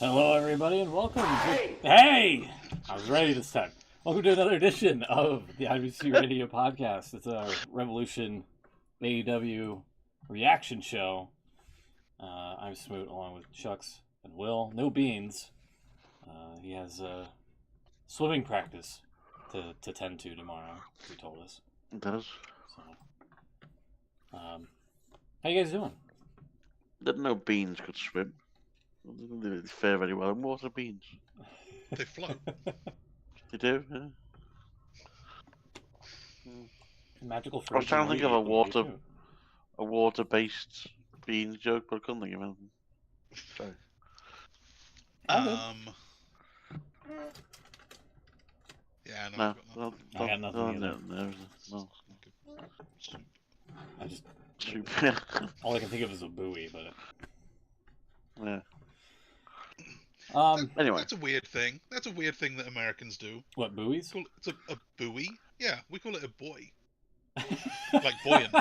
Hello, everybody, and welcome to... Hey! I was ready this time. Welcome to another edition of the IBC Radio Podcast. It's our Revolution AEW Reaction show. I'm Smoot, along with Chucks and Will. No Beans. He has swimming practice to tend to tomorrow, he told us. It does. So, how you guys doing? Didn't know beans could swim. They didn't fare very well in water, beans. They float. They do, yeah. Magical I was trying to think of a water-based beans joke, but I couldn't think of anything. Sorry. Yeah, No, I got nothing either. No. I just... Soup. All I can think of is a buoy, but... Yeah. Anyway. That's a weird thing. That's a weird thing that Americans do. What, buoys? It's a buoy? Yeah, we call it a buoy. Like buoyant.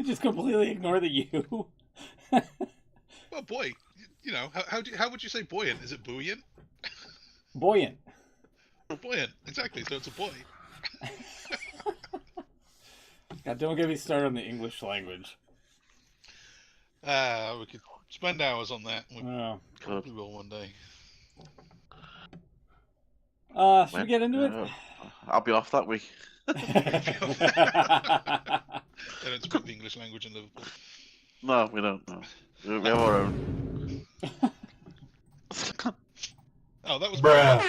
Just completely ignore the U. Well, boy, you know, how would you say buoyant? Is it buoyant? Buoyant. Buoyant, exactly, so it's a buoy. God, don't get me started on the English language. We could spend hours on that. We Oh. will one day. Should we get into it? I'll be off that week. They don't speak the English language in Liverpool. No, we don't. No. We have our own. Oh, that was Bruh.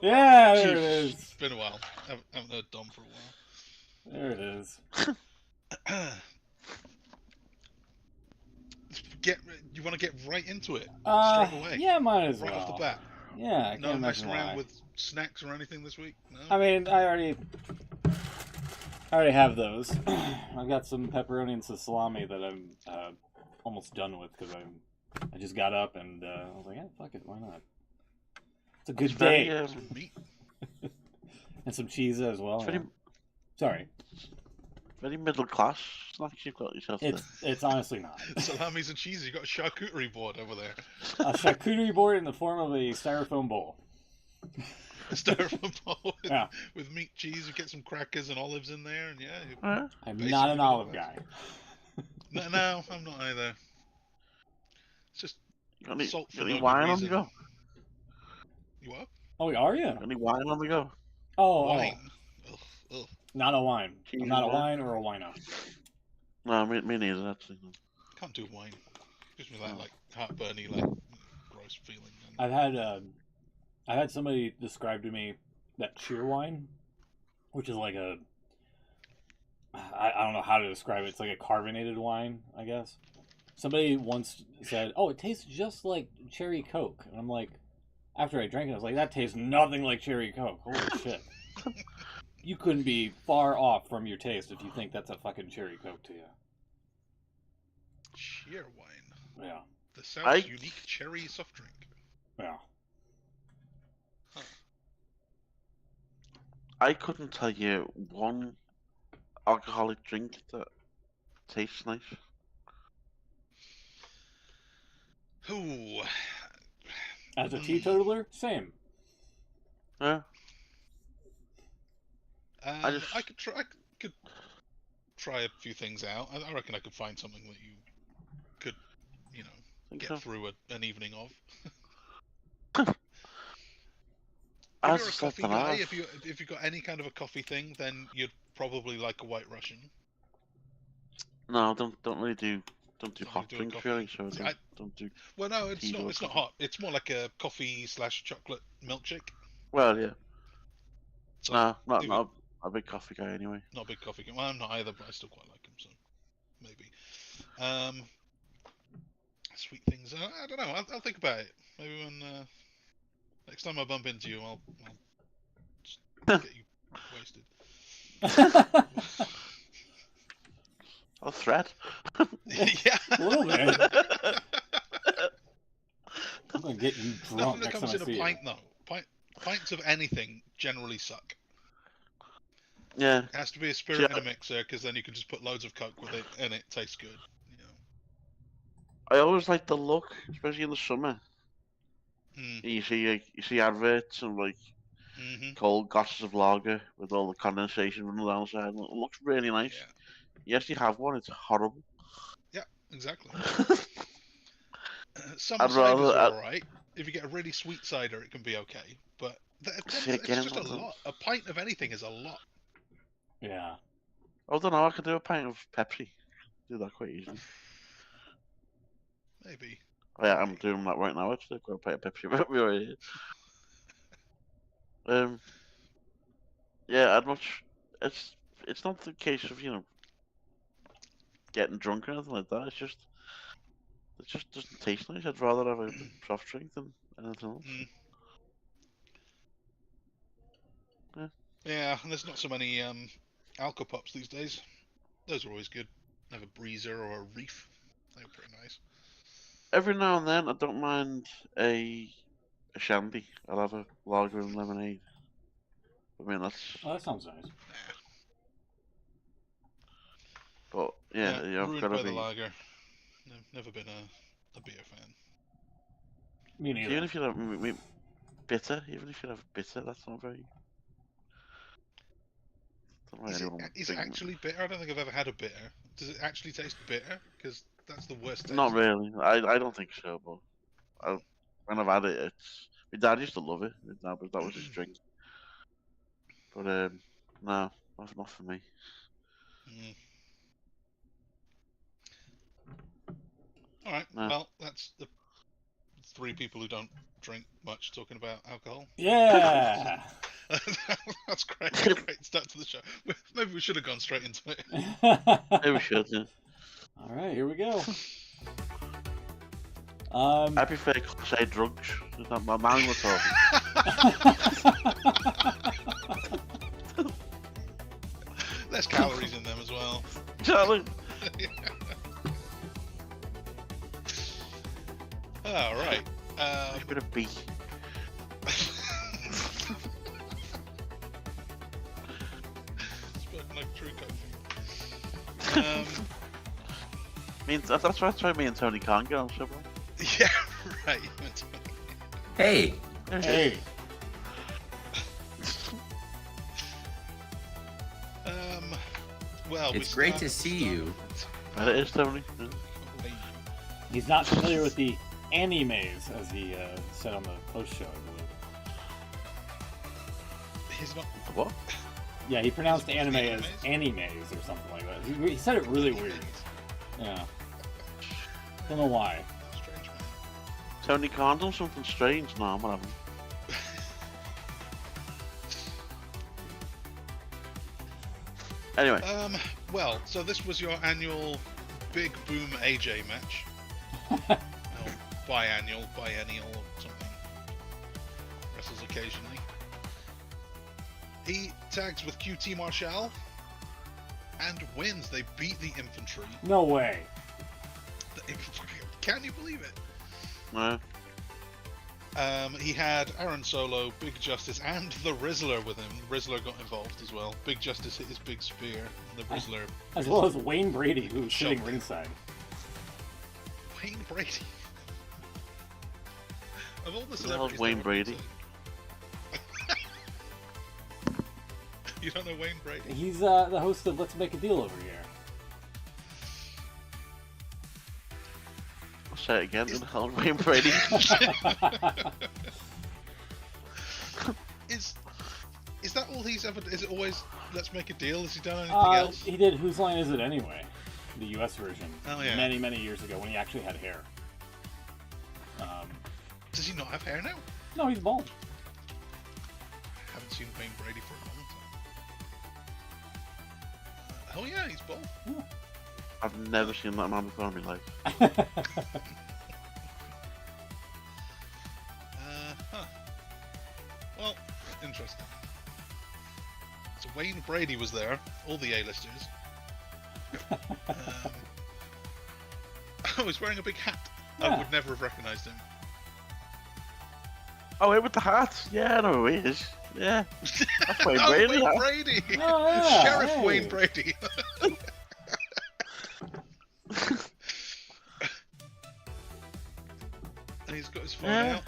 Yeah, there it is. It's been a while. I haven't heard Dom for a while. There it is. You want to get right into it? Straight away? Yeah, might as well. Right off the bat? Yeah, I No can't messing imagine around why. with snacks or anything this week? No? I mean, I already have those. I've got some pepperoni and some salami that I'm almost done with because I just got up and I was like, yeah, fuck it, why not? It's a good day. Meat. And some cheese as well. Sorry. Very middle class snacks you've got yourself there. It's honestly not. Salamis and cheese. You got a charcuterie board over there. A charcuterie board in the form of a styrofoam bowl. A styrofoam bowl Yeah. with meat, cheese. You get some crackers and olives in there, and yeah. I'm not an olive guy. No, I'm not either. It's just salt for no wine good on the reason. go? You what? Oh, are you? Any wine on the go? Oh, Wine. Ugh. Not a wine. Cheese I'm not a wine? wine or a wino. No, me neither, actually. Can't do wine. Gives me that like heartburny, like gross feeling. I've had somebody describe to me that cheer wine, which is like I don't know how to describe it. It's like a carbonated wine, I guess. Somebody once said, "Oh, it tastes just like cherry Coke," and I'm like, after I drank it, I was like, "That tastes nothing like cherry Coke." Holy shit! You couldn't be far off from your taste if you think that's a fucking cherry Coke to you. Cheer wine. Yeah. The South's unique cherry soft drink. Yeah. Huh. I couldn't tell you one alcoholic drink that tastes nice. Hmm. Ooh. As a teetotaler, same. Yeah. I could try a few things out. I reckon I could find something that you could, get through an evening of. If you're a coffee guy, if you got any kind of a coffee thing, then you'd probably like a White Russian. No, don't really do hot do drinks coffee. really. So don't do. Well, no, it's tea or not coffee. hot. It's more like a coffee/chocolate milkshake. Well, yeah. So No, not a big coffee guy anyway. not a big coffee guy. Well, I'm not either, but I still quite like him. So maybe. Sweet things. I don't know. I'll think about it. Maybe when next time I bump into you, I'll just get you wasted. A threat. Yeah. A little bit. I'm gonna get you drunk Nothing that next comes time I in a see pint, though. Pints of anything generally suck. Yeah. It has to be a spirit in a mixer, because then you can just put loads of Coke with it, and it tastes good. I always like the look, especially in the summer. Mm. You see adverts and like Mm-hmm. cold glasses of lager with all the condensation running down the side. It looks really nice. Yeah. You actually have one, it's horrible. Yeah. Exactly. I'd Some ciders rather. are all right. If you get a really sweet cider, it can be okay. But See it's again. just a lot. A pint of anything is a lot. Yeah. I don't know. I could do a pint of Pepsi. Do that quite easily. Maybe. Oh, yeah, I'm doing that right now. Actually, I've got a pint of Pepsi right here. Yeah, I'd much. It's not the case of getting drunk or anything like that. It just doesn't taste nice. I'd rather have a soft drink than anything else. Mm. Yeah, and there's not so many Alka Pops these days. Those are always good. Have a breezer or a reef. They're pretty nice. Every now and then, I don't mind a shandy. I'll have a lager and lemonade. I mean, that's. Oh, that sounds nice. But yeah, I've ruined got to by the be. lager. Never been a beer fan. Me neither. Even if you have bitter, even if you have bitter, that's not very. Is it actually bitter? I don't think I've ever had a bitter. Does it actually taste bitter? Because that's the worst taste. Not really. I don't think so. But when I've had it, it's. My dad used to love it. That was his drink. But no, not for me. Mm. All right. No. Well, that's the 3 people who don't drink much talking about alcohol. Yeah. That's great. Great start to the show. Maybe we should have gone straight into it. Maybe we should. Yeah. All right, here we go. I prefer say drugs. It's not my man we're talking. Less calories in them as well. Charlie. All right. A bit of B. Spoken like a true coach. That's why me and Tony can't get on so well. Yeah, right. Hey. Hey. Well, It's great to see you. It is, Tony. He's not familiar with the animes, as he said on the post show, I believe. He's not. What? Yeah, he pronounced anime as animes or something like that. He said it really weird. Yeah. Don't know why. Strange man. Tony can't do something strange. No, I'm not having. Anyway. Well, so this was your annual Big Boom AJ match. Biennial, or something. Wrestles occasionally. He tags with QT Marshall and wins. They beat the Infantry. No way. Can you believe it? No. He had Aaron Solo, Big Justice, and the Rizzler with him. The Rizzler got involved as well. Big Justice hit his big spear, and the Rizzler... As well as Wayne Brady, who was sitting Shoved. ringside. Wayne Brady? Of all the Who the hell's celebrities... Wayne Brady? You don't know Wayne Brady? He's the host of Let's Make a Deal over here. I'll say it again. Who the hell's Wayne Brady? Is that all he's ever... Is it always Let's Make a Deal? Has he done anything else? He did Whose Line Is It Anyway? The US version. Oh, yeah. Many, many years ago when he actually had hair. Does he not have hair now? No, he's bald. I haven't seen Wayne Brady for a long time. Oh yeah, he's bald. Yeah. I've never seen that man before in my life. Huh. Well, interesting. So Wayne Brady was there, all the A-listers. Oh, he's wearing a big hat. I Yeah. would never have recognised him. Oh, wait, with the hat? Yeah, I know who he is. Yeah. That's Wayne Oh, Brady. Wayne Brady! Oh, yeah, Sheriff hey. Wayne Brady. phone Yeah. out.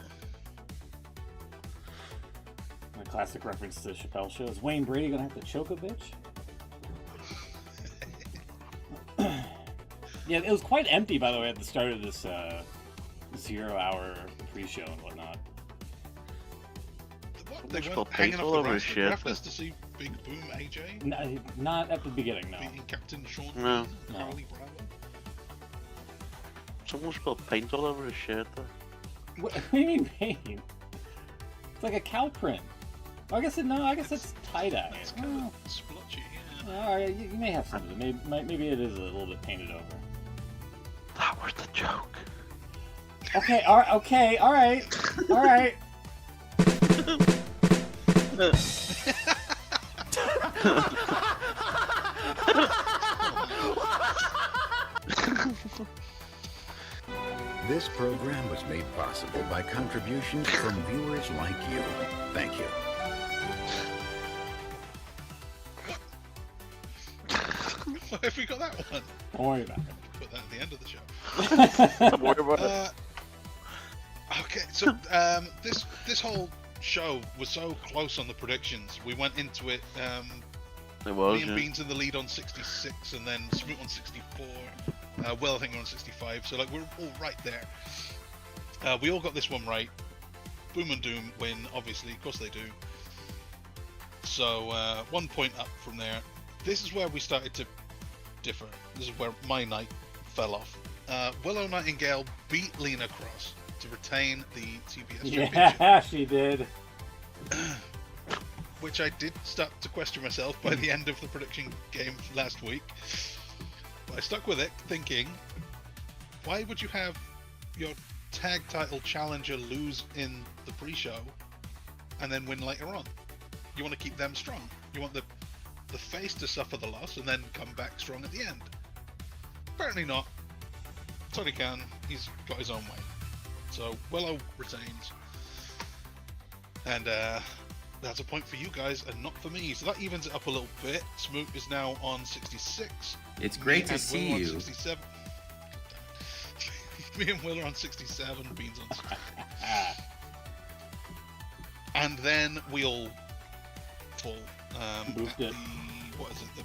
A classic reference to Chappelle Show. Is Wayne Brady gonna have to choke a bitch? Yeah, it was quite empty, by the way, at the start of this 0 hour pre-show and whatnot. What? They Someone went spilled hanging paint off all the over his rafters shirt. to see Big Boom AJ Not at the beginning, no. beating Captain Sean No. Bean, No. Carly Bravo. Someone spilled paint all over his shirt, though. What do you mean paint? It's like a cow print. Oh, I guess it's tie-dye. It's kind of splotchy, yeah. All right, you may have something. Maybe it is a little bit painted over. That was the joke. Okay, all right. This program was made possible by contributions from viewers like you. Thank you. Where have we got that one? Don't worry about it. Put that at the end of the show. Don't worry about it. Okay, so this whole show was so close on the predictions. We went into it. It was, Me and yeah. Beans in the lead on 66, and then Smoot on 64. Will, I think, on 65. So like we're all right there. We all got this one right. Boom and Doom win, obviously. Of course they do. So 1 point up from there. This is where we started to differ. This is where my night fell off. Willow Nightingale beat Lena Cross to retain the TBS championship. Yeah, she did. Which I did start to question myself by the end of the prediction game last week. But I stuck with it, thinking, why would you have your tag title challenger lose in the pre-show and then win later on? You want to keep them strong. You want the face to suffer the loss and then come back strong at the end. Apparently not. Tony Khan, he's got his own way. So Willow retains. And that's a point for you guys and not for me. So that evens it up a little bit. Smoot is now on 66. It's great Me to and see Will on you. 67. Me and Will are on 67. Beans on 60. And then we'll fall. Moved At it. the, what is it? The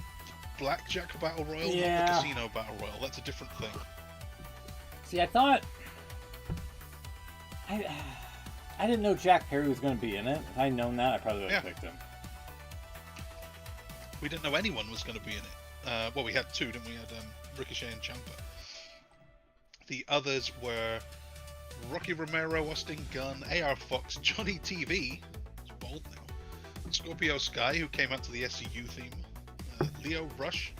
Blackjack Battle Royal? Yeah. Not the Casino Battle Royal. That's a different thing. See, I thought I didn't know Jack Perry was going to be in it. If I'd known that, I probably would have picked him. We didn't know anyone was going to be in it. Well, we had two, didn't we? We had Ricochet and Ciampa. The others were Rocky Romero, Austin Gunn, AR Fox, Johnny TV, it's bold now, Scorpio Sky, who came out to the SCU theme, Leo Rush,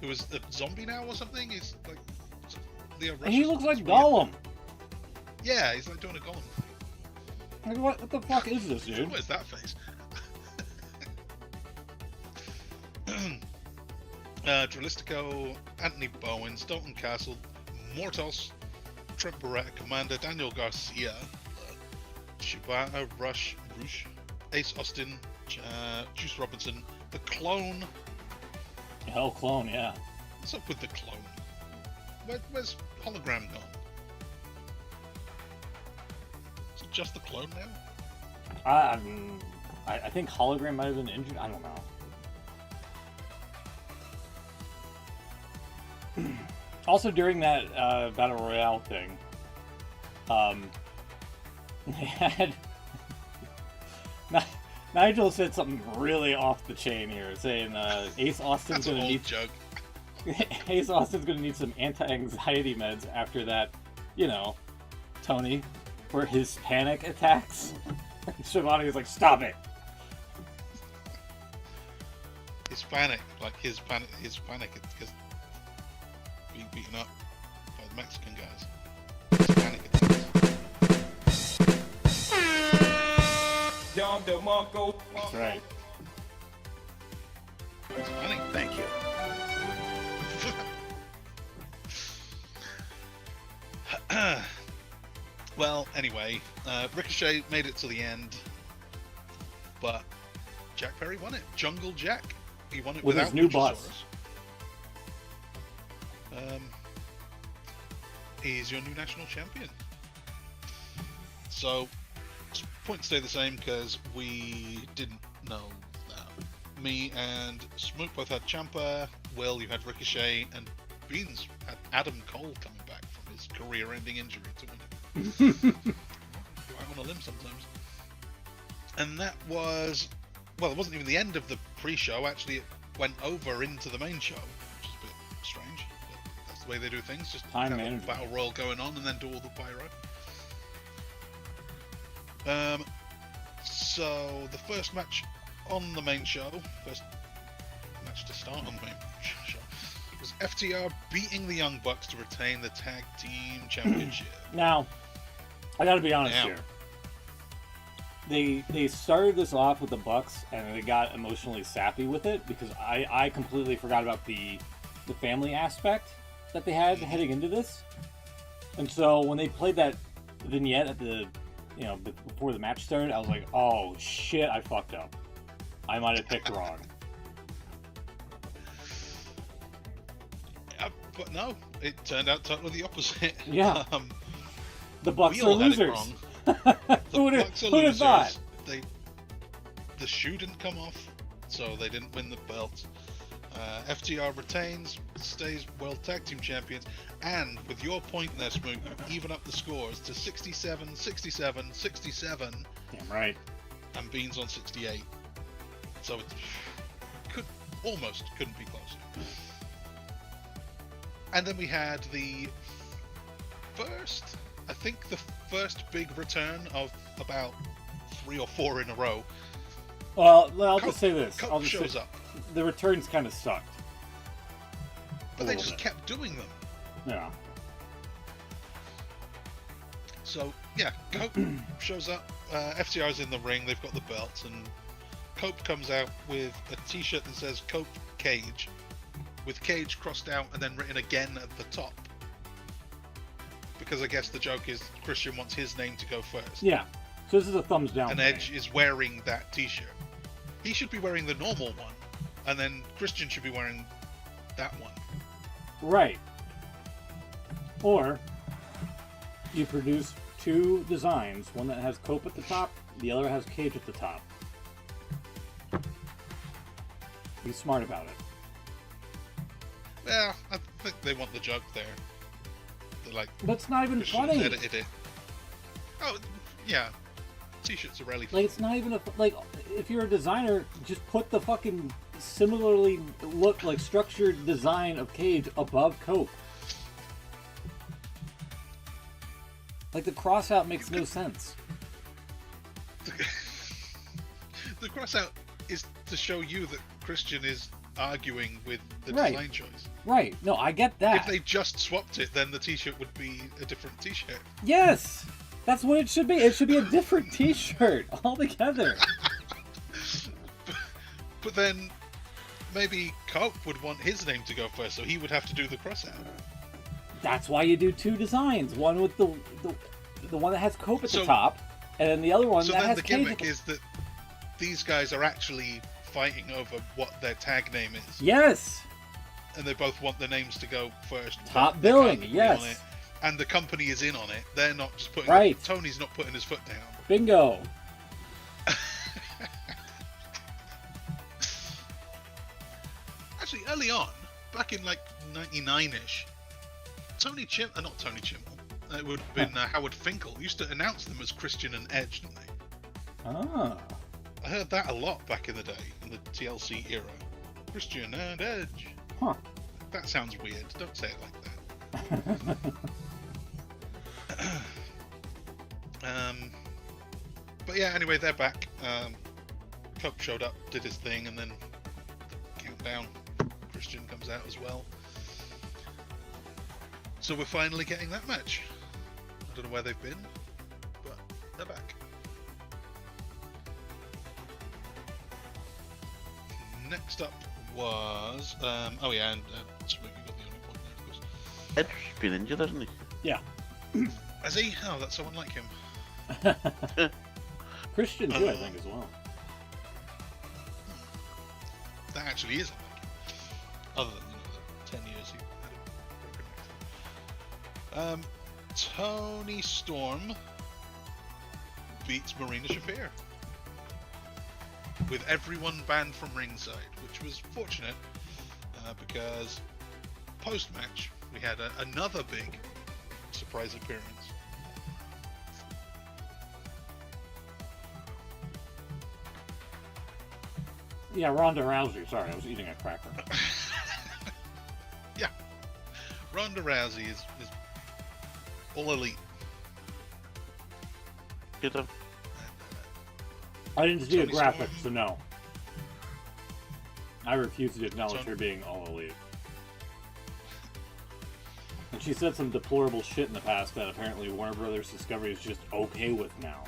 who is a zombie now or something. He's like Leo Rush. And he looks like Gollum. Yeah, he's like doing a Gollum thing. Like, what the fuck is this, dude? What is that face? Dralistico, Anthony Bowen, Dalton Castle, Mortos, Trent Barretta, Commander, Daniel Garcia, Shibata, Rush, Ace Austin, Juice Robinson, the Clone. Hell, Clone, yeah. What's up with the Clone? Where's Hologram gone? Is it just the Clone now? I think Hologram might have been injured. I don't know. Also, during that Battle Royale thing, they had Nigel said something really off the chain here, saying Ace Austin's That's an gonna old need joke. Ace Austin's gonna need some anti-anxiety meds after that, you know, Tony, for his panic attacks. Shivani is like, stop it. His panic, like his panic, it's because being beaten up by the Mexican guys. His panic attacks. That's right. It's funny. Thank you. Well, anyway, Ricochet made it to the end, but Jack Perry won it. Jungle Jack. He won it With without his new Luchasaurus. boss. He's your new national champion. So, points stay the same because we didn't know that. Me and Smook both had Ciampa. Will, you had Ricochet, and Beans had Adam Cole coming back from his career-ending injury to win it. Right on a limb sometimes. And that was, well, it wasn't even the end of the pre-show. Actually, it went over into the main show, which is a bit strange. But that's the way they do things. Just Time have a management. battle royal going on and then do all the pyro. So the first match on the main show, first match to start on the main show, was FTR beating the Young Bucks to retain the Tag Team Championship. Now, I gotta be honest Now. here. They started this off with the Bucks, and they got emotionally sappy with it because I completely forgot about the family aspect that they had heading into this. And so when they played that vignette at the before the match started, I was like, oh shit, I fucked up. I might have picked wrong. But no, it turned out totally the opposite. Yeah. The Bucks we are all had it losers. wrong. Who'd Bucks are have losers. thought? The shoe didn't come off, so they didn't win the belt. FTR retains, stays World Tag Team Champions, and with your point there, Smook, even up the scores to 67, 67, 67, Damn right. and Beans on 68. So it couldn't be closer. And then we had the first big return of about 3 or 4 in a row. Well, I'll just say this. Cope I'll just shows say, up, the returns kind of sucked. but A they little just bit. kept doing them. Yeah. So yeah, Cope shows up. FTR's in the ring. They've got the belts, and Cope comes out with a T-shirt that says Cope Cage, with Cage crossed out and then written again at the top. Because I guess the joke is Christian wants his name to go first. Yeah. So this is a thumbs down. And thing. Edge is wearing that T-shirt. He should be wearing the normal one, and then Christian should be wearing that one. Right. Or you produce 2 designs, one that has Cope at the top, the other has Cage at the top. Be smart about it. Yeah, I think they want the joke there. They're like, But it's not even Christian's funny. edited it. Oh, yeah. T-shirts are really Like, it's not even like, if you're a designer, just put the fucking similarly structured design of Cage above Cope. Like, the cross out makes no sense. The cross out is to show you that Christian is arguing with the Right. design choice. Right. No, I get that. If they just swapped it, then the T-shirt would be a different T-shirt. Yes! That's what it should be. It should be a different t-shirt altogether. But then maybe Cope would want his name to go first, so he would have to do the cross out. That's why you do 2 designs. One with the one that has Cope at the So- top, and then the other one So that then has the Cage. gimmick is that these guys are actually fighting over what their tag name is. Yes! And they both want their names to go first. but Top they billing, can't agree on yes. it. And the company is in on it. They're not just putting Right. Tony's not putting his foot down. Bingo! Actually, early on, back in like 99-ish, not Tony Chimmel, it would have been Howard Finkel, used to announce them as Christian and Edge, didn't they? Ah. I heard that a lot back in the day, in the TLC era. Christian and Edge. Huh. That sounds weird. Don't say it like that. But yeah, anyway, they're back. Cope showed up, did his thing, and then the countdown. Christian comes out as well. So we're finally getting that match. I don't know where they've been, but they're back. Next up was oh yeah, and Smokey got the only point there, of course. Edge's been injured, hasn't he? Yeah. Has he? Oh, that's someone like him. Christian too, I think, as well. That actually is unlike him. Other than, the 10 years he had a broken neck. Tony Storm beats Marina Shafir. With everyone banned from ringside, which was fortunate because post-match we had another big surprise appearance. Yeah, Ronda Rousey. Sorry, I was eating a cracker. Yeah, Ronda Rousey is all elite. Get up. I didn't see a Tony graphic, Storm. so no. I refuse to acknowledge Tony- her being all elite. And she said some deplorable shit in the past that apparently Warner Brothers Discovery is just okay with now.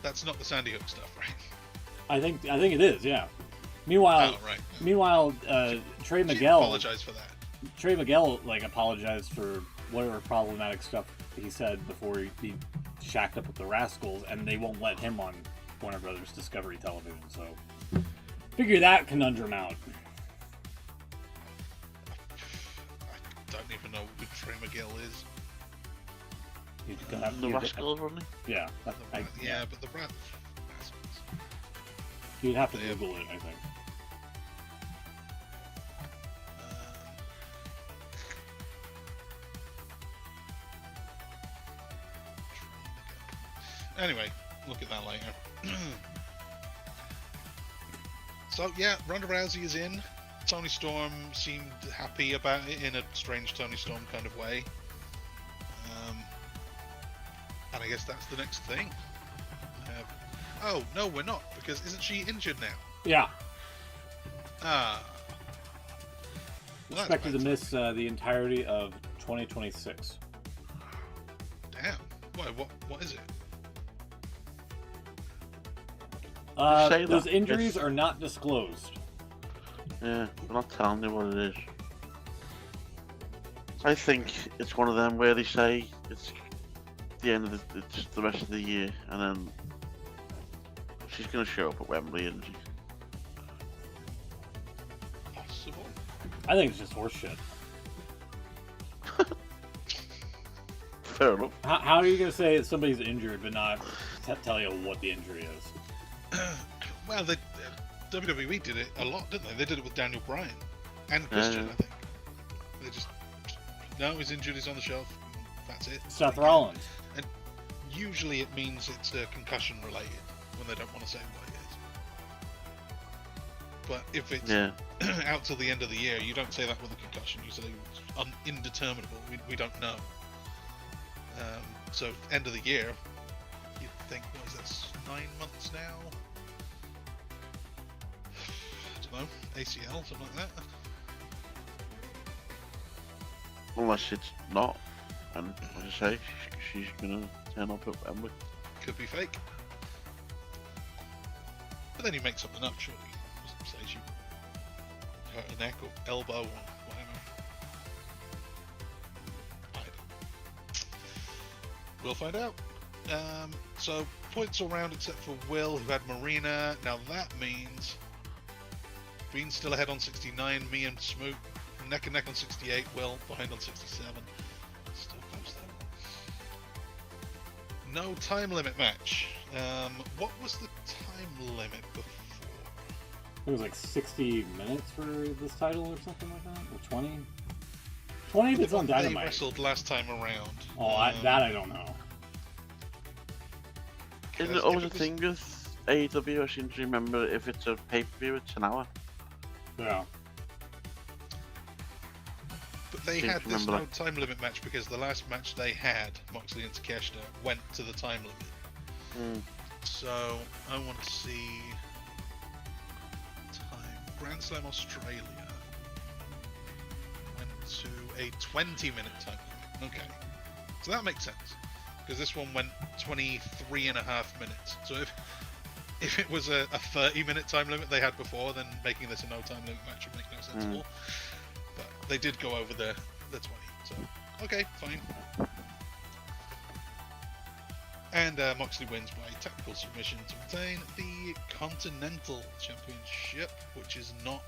That's not the Sandy Hook stuff, right? I think it is, yeah. Meanwhile, Oh, right. Trey She Miguel apologized for that. Trey Miguel apologized for whatever problematic stuff he said before he shacked up with the Rascals, and they won't let him on Warner Brothers Discovery Television. So figure that conundrum out. I don't even know who Trey Miguel is. He's gonna have The you'd- Rascals, wasn't Yeah, Yeah, but the Rascals. you'd have to Yeah. Google it, I think. Anyway, look at that later. So yeah, Ronda Rousey is in. Tony Storm seemed happy about it in a strange Tony Storm kind of way. And I guess that's the next thing. Oh no, we're not, because isn't she injured now? Yeah, Ah. Well, that's expected to bad. miss the entirety of 2026. Damn. Why? What is it? Say Those that. injuries It's- are not disclosed. Yeah, they're not telling you what it is. I think it's one of them where they say it's the end of it's the rest of the year, and then she's gonna show up at Wembley, and she. Possible. I think it's just horseshit. Fair enough. How are you going to say that somebody's injured but not tell you what the injury is? Well, WWE did it a lot, didn't they? They did it with Daniel Bryan and Christian, Yeah. I think. They just no, he's injured, he's on the shelf. That's it. Seth Rollins. Usually it means it's concussion related when they don't want to say what it is. But if it's Yeah. out till the end of the year, you don't say that with a concussion. You say it's indeterminable. We don't know. So end of the year, you'd think, what is this? 9 months now? I don't know. ACL, something like that. Unless it's not, and as I say, she's gonna turn up at Wembley. Could be fake. But then you make something up, surely. Just say she hurt her neck or elbow or whatever. I don't. We'll find out. So points all round except for Will, who had Marina. Now that means Bean's still ahead on 69. Me and Smoot neck and neck on 68. Will behind on 67. Still close though. No time limit match. What was the time limit before? It was like 60 minutes for this title or something like that? Or 20? 20 if it's on They Dynamite. wrestled last time around. Oh, that I don't know. Isn't it If always a was- thing with AEW? I seem to remember if it's a pay-per-view, it's an hour. Yeah. But they Seem had to this remember no time limit match because the last match they had, Moxley and Takeshita, went to the time limit. Mm. So I want to see time. Grand Slam Australia went to a 20-minute time limit. Okay, so that makes sense because this one went 23.5 minutes. So if it was a 30-minute time limit they had before, then making this a no time limit match would make no sense at all. But they did go over the 20. So okay, fine. And Moxley wins by technical submission to retain the Continental Championship, which is not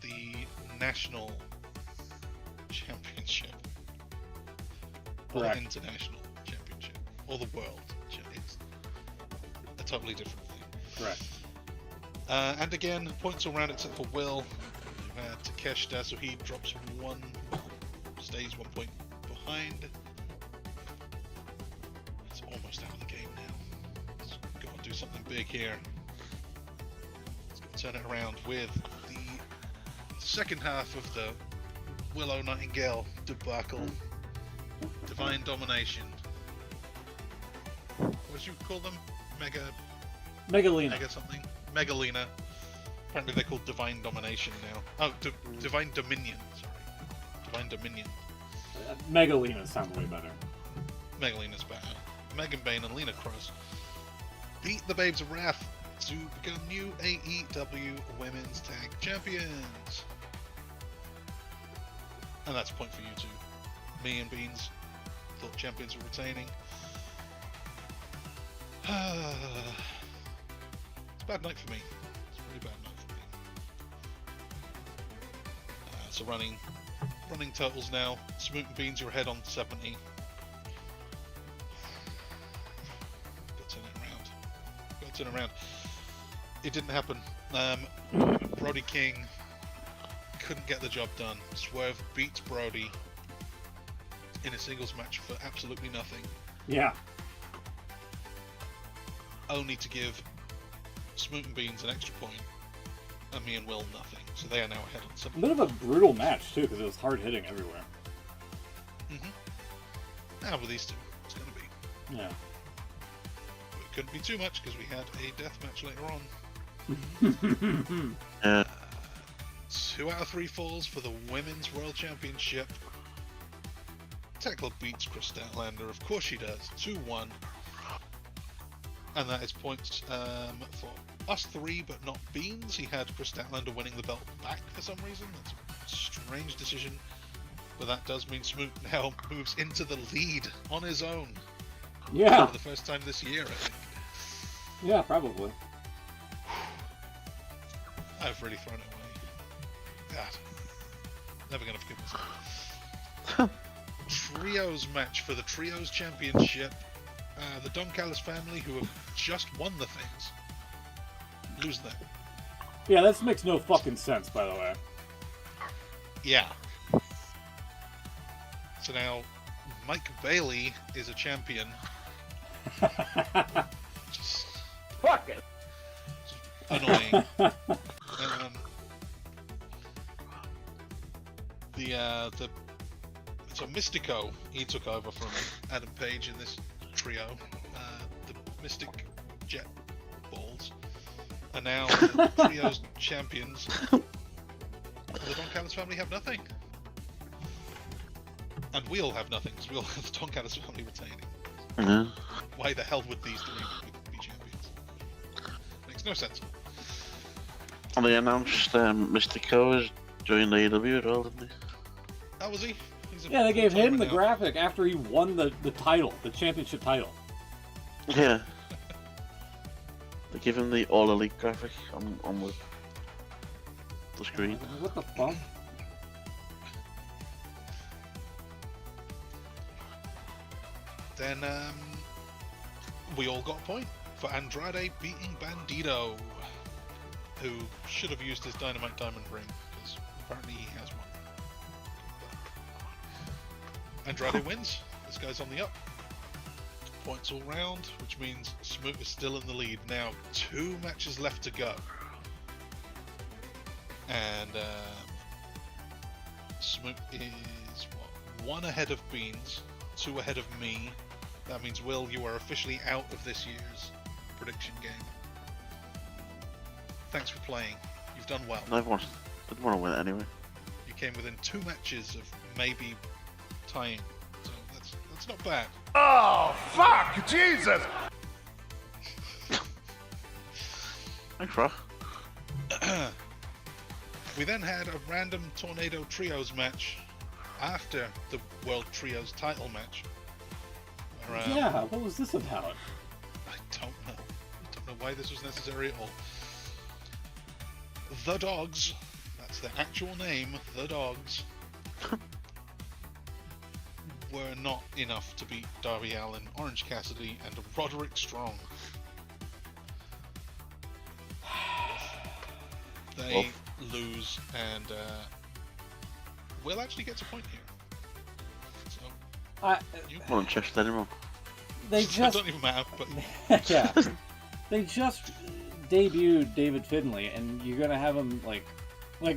the National Championship. Or Correct. the International Championship. Or the World Championship. totally different thing. Correct. And again, points all round except for Will. Takeshita, so he drops one, stays 1 point behind. It's almost out of the game now. It's got to do something big here. It's got to turn it around with the second half of the Willow Nightingale debacle. Divine Domination. What did you call them? Megalina. Mega something? Megalina. Apparently they're called Divine Domination now. Oh, Divine Dominion, sorry. Divine Dominion. Megalina sounds way better. Megalina's better. Megan Bane and Lena Cross beat the Babes of Wrath to become new AEW Women's Tag Champions. And that's a point for you two. Me and Beans thought champions were retaining. It's a bad night for me. It's a really bad night for me. So running totals now. Smoot and Beans, you're ahead on 70. Got to turn it around. It didn't happen. Brody King couldn't get the job done. Swerve beats Brody in a singles match for absolutely nothing. Yeah. Only to give Smoot and Beans an extra point, and me and Will nothing. So they are now ahead on A 7. bit of a brutal match, too, because it was hard hitting everywhere. Now with these two, it's going to be. Yeah. But it couldn't be too much because we had a death match later on. 2 out of 3 falls for the Women's World Championship. Tekla beats Chris Statlander, of course she does, 2-1. And that is points for us 3, but not Beans. He had Chris Statlander winning the belt back for some reason. That's a strange decision. But that does mean Smoot now moves into the lead on his own. Yeah. For the first time this year, I think. Yeah, probably. I've really thrown it away. God. Never gonna forgive myself. Trios match for the Trios Championship. The Don Callis family, who have just won the things, lose them. Yeah, this makes no fucking sense, by the way. Yeah. So now, Mike Bailey is a champion. Just Fuck it. annoying. So Mystico, he took over from Adam Page in this trio. The Mystic Jet Balls are now the trio's champions. The Don Callis family have nothing. And we all have nothing, because we all have the Don Callis family retaining. Why the hell would these three be champions? Makes no sense. And they announced Mystico is joining AEW as well, didn't they? How was he? Yeah, they gave him the graphic after he won the title, the championship title. Yeah. They give him the All Elite graphic on the screen. What the fuck? Then we all got a point for Andrade beating Bandito, who should have used his Dynamite Diamond ring, because apparently he has one. Andrade wins. This guy's on the up. Points all round, which means Smoot is still in the lead. Now 2 matches left to go. And Smoot is, 1 ahead of Beans, 2 ahead of me. That means, Will, you are officially out of this year's prediction game. Thanks for playing. You've done well. I didn't want to win it anyway. You came within 2 matches of maybe tying, so that's not bad. Oh, fuck! Jesus! Thanks, Rock. We then had a random Tornado Trios match after the World Trios title match. Where, Yeah, what was this about? I don't know. I don't know why this was necessary at all. The Dogs, that's their actual name, The Dogs, were not enough to beat Darby Allin, Orange Cassidy, and Roderick Strong. I lose, and Will actually gets a point here. So you I'm not interested anymore. They it just don't even matter. But yeah, they just debuted David Finlay, and you're gonna have him like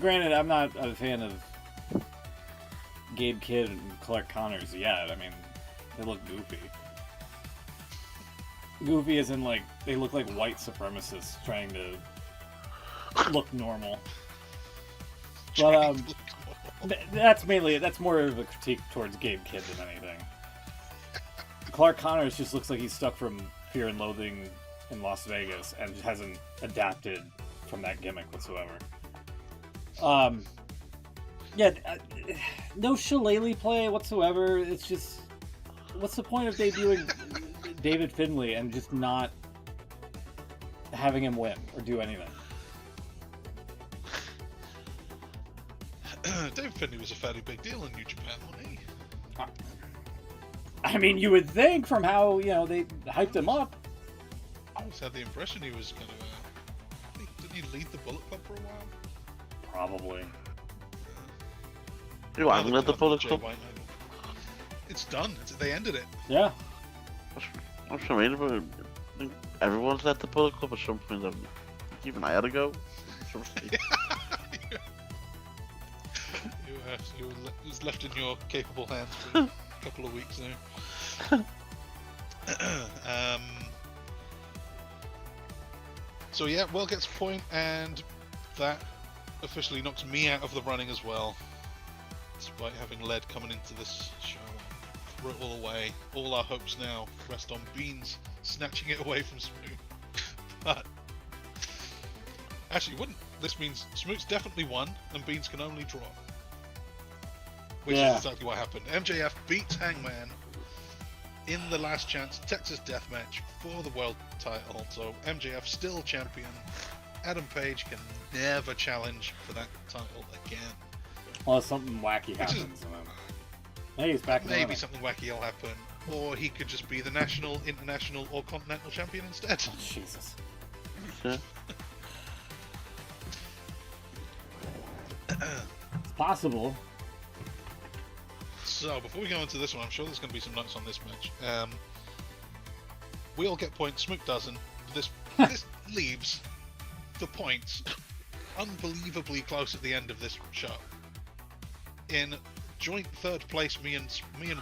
granted, I'm not a fan of Gabe Kidd and Clark Connors yet. I mean, they look goofy. Goofy as in like they look like white supremacists trying to look normal. But that's more of a critique towards Gabe Kidd than anything. Clark Connors just looks like he's stuck from Fear and Loathing in Las Vegas and hasn't adapted from that gimmick whatsoever. No shillelagh play whatsoever. It's just, what's the point of debuting David Finlay and just not having him win or do anything? David Finlay was a fairly big deal in New Japan, wasn't he? I mean, you would think from how, they hyped him up. I always had the impression he was going to... didn't he lead the Bullet Club for a while? Probably. You haven't led the Bullet Club? It's done. They ended it. Yeah. What's I mean about it? I think everyone's led the Bullet Club at some point. Even I had to go. It was left in your capable hands for a couple of weeks now. So yeah, Will gets a point, and that officially knocks me out of the running as well. Despite having led coming into this show, threw it all away. All our hopes now rest on Beans snatching it away from Smoot. But actually, wouldn't this means Smoot's definitely won, and Beans can only draw. Which is exactly what happened. MJF beats Hangman in the last chance Texas Death Match for the world title. So MJF still champion. Adam Page can never challenge for that title again. Unless something wacky happens. Hey, he's back. Maybe something wacky will happen. Or he could just be the national, international, or continental champion instead. Oh, Jesus. Yeah. It's possible. So, before we go into this one, I'm sure there's going to be some notes on this match. We all get points, Smoot doesn't. This leaves the points unbelievably close at the end of this show. In joint third place, me and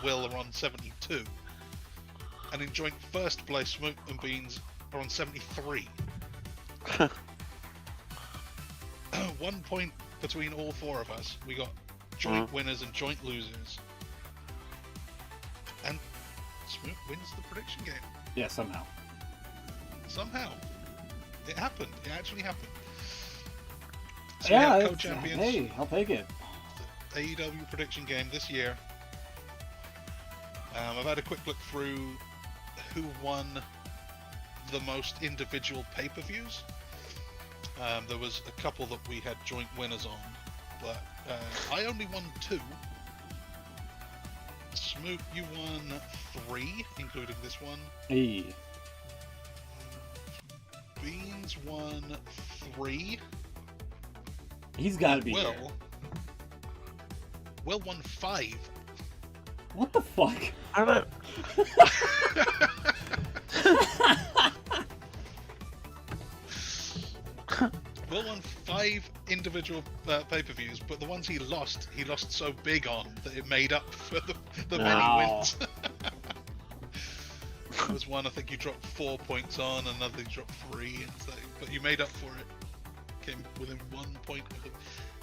Will are on 72. And in joint first place, Smoot and Beans are on 73. 1 point between all four of us. We got joint winners and joint losers. And Smoot wins the prediction game. Yeah, somehow. Somehow. It happened. It actually happened. So Yeah, we have co-champions. Hey, I'll take it. The AEW prediction game this year. I've had a quick look through who won the most individual pay-per-views. There was a couple that we had joint winners on, but I only won 2. Smoot, you won 3, including this one. Hey. Beans won 3. He's got to be Will. there. Will won 5. What the fuck? I don't. Will won 5 individual pay-per-views, but the ones he lost so big on that it made up for the many wins. There was one I think you dropped 4 points on, another you dropped 3, and so, but you made up for it. Came within 1 point of it.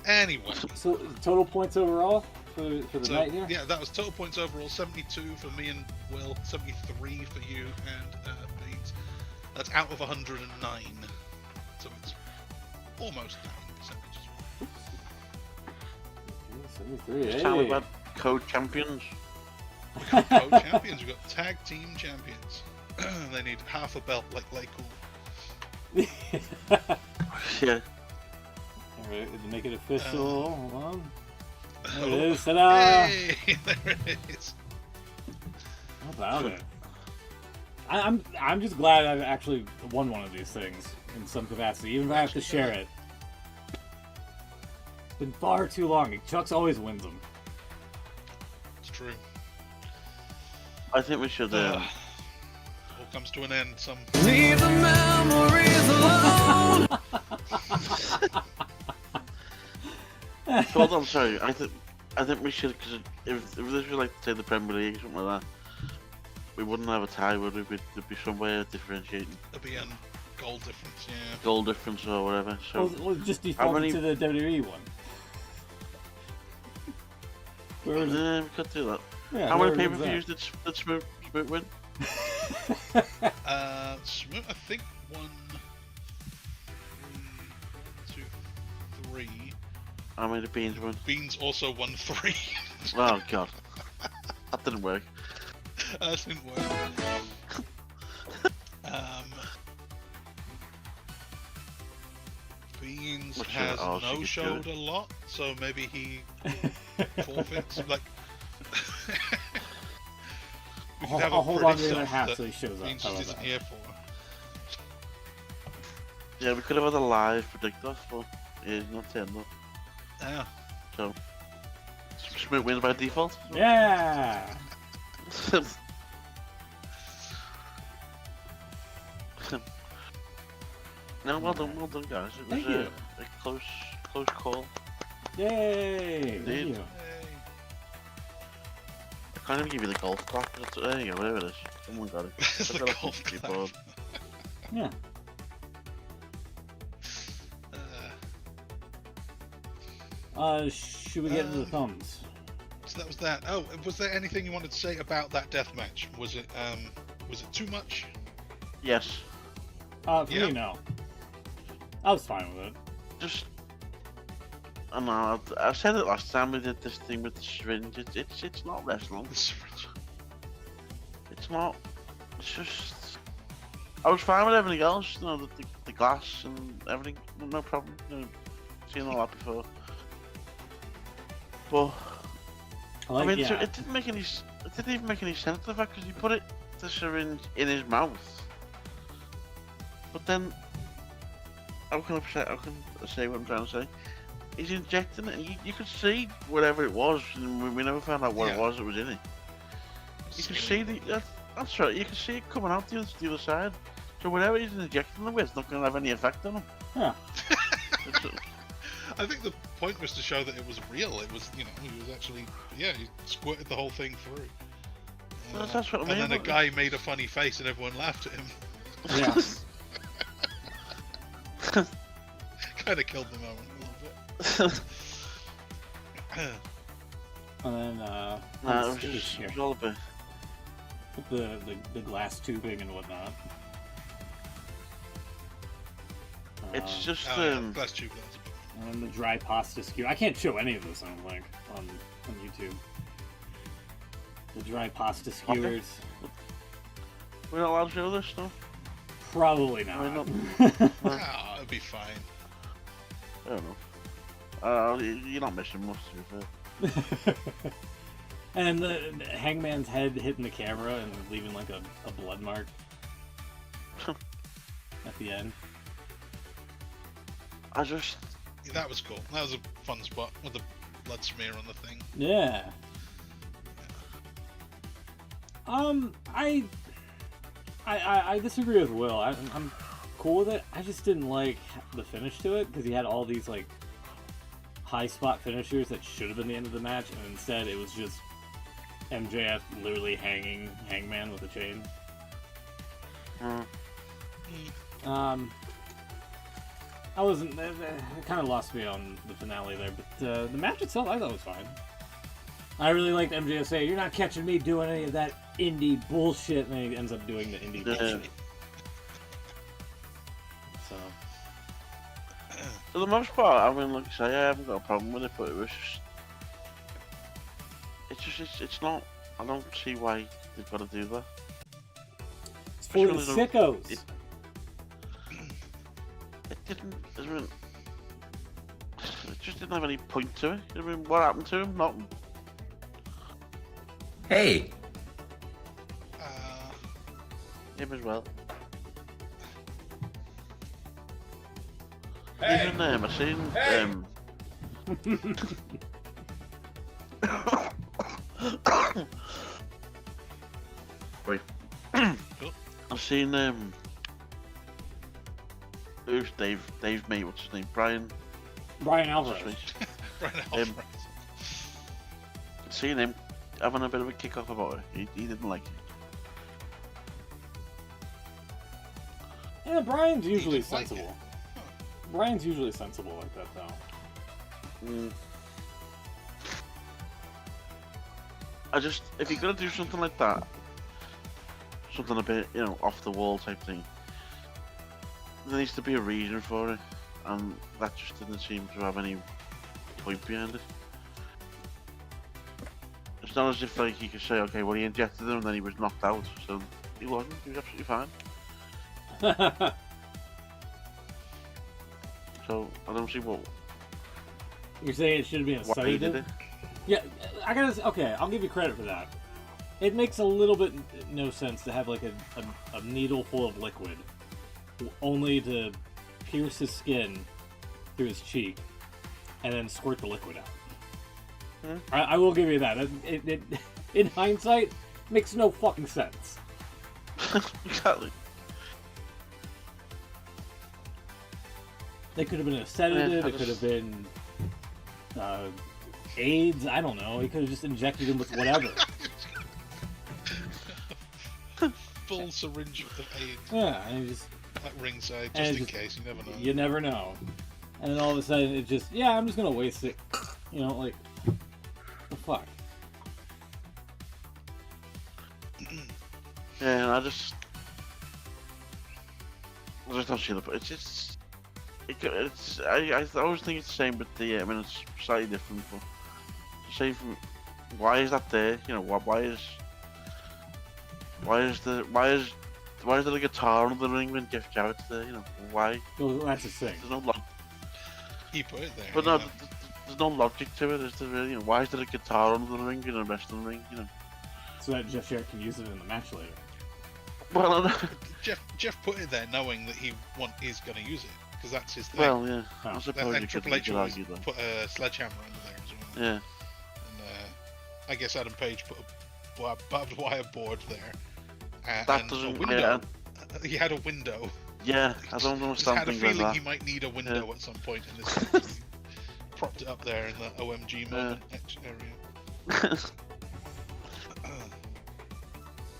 Anyway. So total points overall for the night here? Yeah, that was total points overall. 72 for me and Will, 73 for you and Beans. That's out of 109. So it's almost 9% as well. 73, Tell me hey. about co-champions. We've got co-champions, we've got tag team champions. They need half a belt like Lay Cool. Yeah. Alright, to make it official, hold on. There it is, ta-da! Hey, there it is. How about it? I'm just glad I've actually won one of these things in some capacity, even if I have to share it. been far too long. Chuck's always wins them. It's true. I think we should. All comes to an end. Some. Leave the memories alone. Hold on, sorry. I think we should, because if this was like, say, the Premier League or something like that, we wouldn't have a tie, would we? There'd be some way of differentiating. There'd be a goal difference, yeah. Goal difference or whatever. So We'll just default to the WWE one. Where was it? yeah, we could do that. Yeah, How many where was pay-per-views did Smoot win? Smoot, I think, won 3. How many did Beans win? Beans also won 3. Oh god, that didn't work. That didn't work. Beans Which, has oh, she no could showed do a lot, so maybe he forfeits. Like, we could have I'll a hold on pretty to the other soft half that so he shows up. Beans How just about isn't that? here for. Yeah, we could have had a live predictor, but he's not turned up. Yeah. So Smoot wins by default. Yeah. No, well done, guys. It was Thank you. a close call. Yay. Thank Indeed. you. Hey. I can't even give you the golf clap. There you go, whatever it is. Someone got it. It's Look the at that golf fucking clap. board. Yeah. Should we get into the thumbs? So that was that. Oh, was there anything you wanted to say about that death match? Was it too much? Yes, For Yeah. me, no. I was fine with it. just. I know. I said it last time we did this thing with the syringe. It's not wrestling. It's not. It's just. I was fine with everything else. You know, the glass and everything. No problem. You know, seen all that before. But I like, yeah. it didn't make any. It didn't even make any sense. The fact because he put the syringe in his mouth. But then, how can I say what I'm trying to say? He's injecting it, and you could see whatever it was, and we never found out what it was that was in it. You can see that's right. You can see it coming out the other side. So whatever he's injecting them with, it's not going to have any effect on him. Yeah. I think the point was to show that it was real. It was, he was actually, he squirted the whole thing through. That's what I mean. And then a guy made a funny face and everyone laughed at him. Yeah. Kind of killed the moment a little bit. And then, Nah, on it was stage just here, it was all a bit. with the glass tubing and whatnot. It's just Glass tube, that's a bit. And the dry pasta skewer. I can't show any of this, I don't think, on YouTube. The dry pasta skewers. We're not allowed to show this stuff. Probably Why not. Ah, it'll be fine. I don't know. You're not missing much, to be fair. And the Hangman's head hitting the camera and leaving like a blood mark at the end. I just. Yeah, that was cool. That was a fun spot with the blood smear on the thing. Yeah. I disagree with Will. I'm cool with it. I just didn't like the finish to it because he had all these like high spot finishers that should have been the end of the match, and instead it was just MJF literally hanging Hangman with a chain. I wasn't. It kind of lost me on the finale there, but the match itself I thought was fine. I really liked MJF saying, "You're not catching me doing any of that indie bullshit," and then he ends up doing the indie bullshit. So. For the most part, I mean, like I say, I haven't got a problem with it, but it was just. It's not. I don't see why they've got to do that. It's for the Especially sickos. It didn't. I mean, it just didn't have any point to it. I mean, what happened to him? Nothing. Hey, Him as well. Hey. Even I seen Wait. Cool. I've seen who's Dave mate, what's his name? Brian Alvarez. Brian Alvarez. Seen him having a bit of a kick off about it. He didn't like it. Yeah, Brian's usually didn't like sensible. Huh. Brian's usually sensible like that, though. If you're gonna do something like that, something a bit, off the wall type thing, there needs to be a reason for it, and that just didn't seem to have any point behind it. It's not as if like he could say, okay, well he injected him and then he was knocked out, so he wasn't. He was absolutely fine. So I don't see what. You're saying it should have been a Why he did sedative? it. Yeah, okay, I'll give you credit for that. It makes a little bit no sense to have like a needle full of liquid, only to pierce his skin through his cheek, and then squirt the liquid out. I will give you that. It in hindsight, makes no fucking sense. Exactly. It could have been a sedative, Yeah, it could have been AIDS, I don't know. He could have just injected him with whatever. Full syringe of AIDS Yeah, and he just, at ringside, and just in just- case. You never know. you never know. And then all of a sudden, it just, yeah, I'm just gonna waste it. Like, the fuck? Yeah, I just don't see the. It's just. I always think it's the same with the. I mean, it's slightly different, but say from why is that there? Why is there a guitar on the ring when Jeff Jarrett's there? Why? Well, that's the thing. There's no logic. He put it there. But no, there's no logic to it. Is there really? Why is there a guitar on the ring in a wrestling ring? So that Jeff Jarrett can use it in the match later. Well, Jeff put it there knowing that he's going to use it because that's his thing. well, yeah. Oh. I suppose and you Triple could H always argue that. put a sledgehammer under there as well. Yeah. And I guess Adam Page put a barbed wire board there. That and doesn't. a window. He had a window. Yeah, I don't Just understand had a things like feeling that. he might need a window at some point in this match. He propped it up there in the OMG moment area.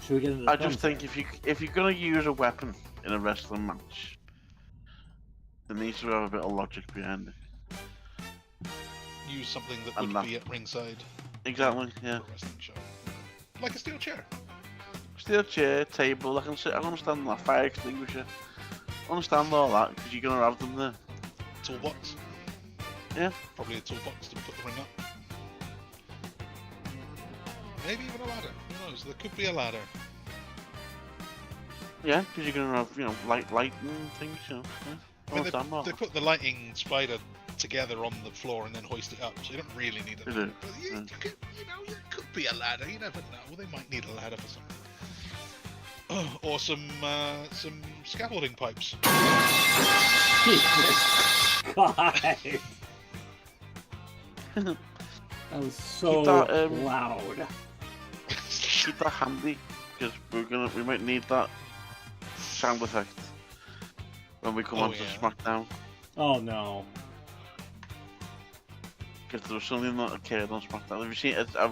Should we get into the I just thumbs think here? if you're gonna use a weapon in a wrestling match, there needs to have a bit of logic behind it. Use something that And would that- be at ringside Exactly. Yeah. for a wrestling show. Like a steel chair. Steel chair, table. I understand that. Fire extinguisher. I understand all that because you're gonna have them there. Toolbox. Yeah. Probably a toolbox to put the ring up. Maybe even a ladder. Who knows? There could be a ladder. Yeah, because you're gonna have lighting things. Yeah. I I mean, understand all they that. put the lighting spider together on the floor and then hoist it up, so you don't really need a Is ladder. it? But you could, it could be a ladder. You never know. They might need a ladder for something. Or some scaffolding pipes. Jesus God. That was so that, loud. Keep that handy because we might need that sound effect when we come Oh, on to yeah. SmackDown. Oh no. Because there was something that occurred on SmackDown. Have you seen it? I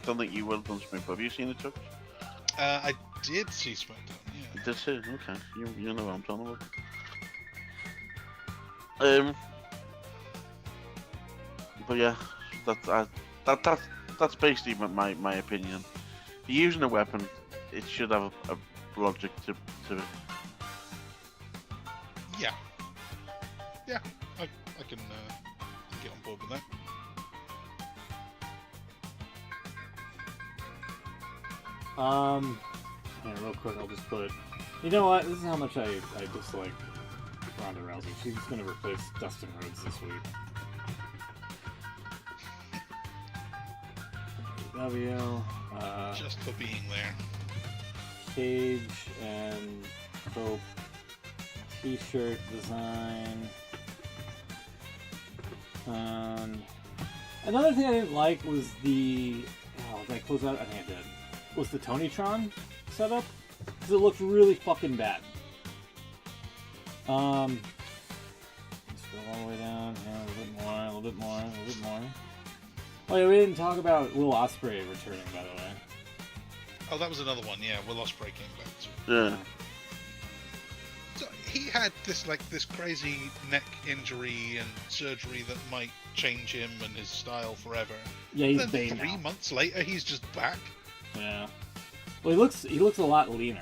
don't think you will have done, Smith, but have you seen it, Chuck? I did see SmackDown. Yeah. You did too? Okay. You know what I'm talking about. But yeah, that's basically my opinion. If you're using a weapon, it should have a logic to it. Yeah. Yeah. I can get on board with that. Yeah, real quick, I'll just put. You know what? This is how much I dislike Ronda Rousey. She's gonna replace Dustin Rhodes this week. AEW, Just for being there. Cage and Pope T-shirt design. Another thing I didn't like was the... Oh, did I close out? I think I did. Was the Tonytron setup? Because it looked really fucking bad. Let's go all the way down. Yeah, a little bit more, a little bit more, a little bit more. Oh yeah, we didn't talk about Will Ospreay returning, by the way. Oh, that was another one. Yeah, Will Ospreay came back too. Yeah. So he had this crazy neck injury and surgery that might change him and his style forever. Yeah, he's then Bane 3 now. months later, he's just back. Yeah. Well, he looks a lot leaner.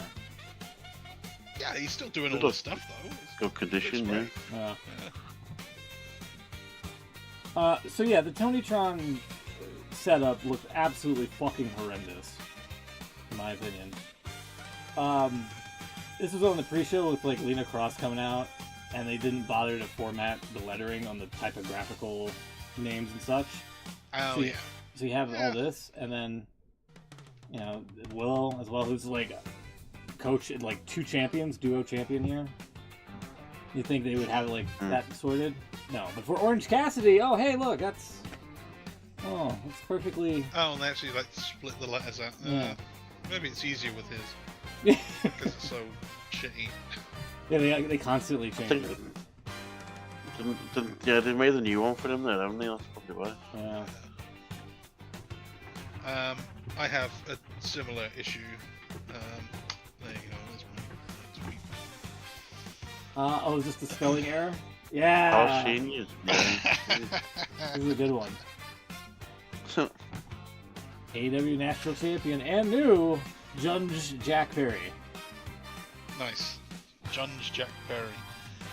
Yeah, he's still doing all Good this stuff though. Good condition, yeah. Yeah. Yeah. So yeah, the Tonytron setup looked absolutely fucking horrendous, in my opinion. This was on the pre-show with like Lena Cross coming out, and they didn't bother to format the lettering on the typographical names and such. Oh So yeah. So you have all this, and then you know Will as well, who's like a coach, like 2 champions, duo champion here. You think they would have like that sorted? No, but for Orange Cassidy, oh hey, look, that's perfectly. Oh, and they actually like split the letters out. Yeah. Maybe it's easier with his Yeah, because it's so shitty. they constantly change think- it. Yeah, they made a new one for him there, haven't they? That's probably why. Yeah. I have a similar issue. There you go. There's my tweet. Oh, is this the spelling error? Yeah. Oh, genius. This is a good one. AEW National Champion and new Judge Jack Perry. Nice. Junge Jack Perry.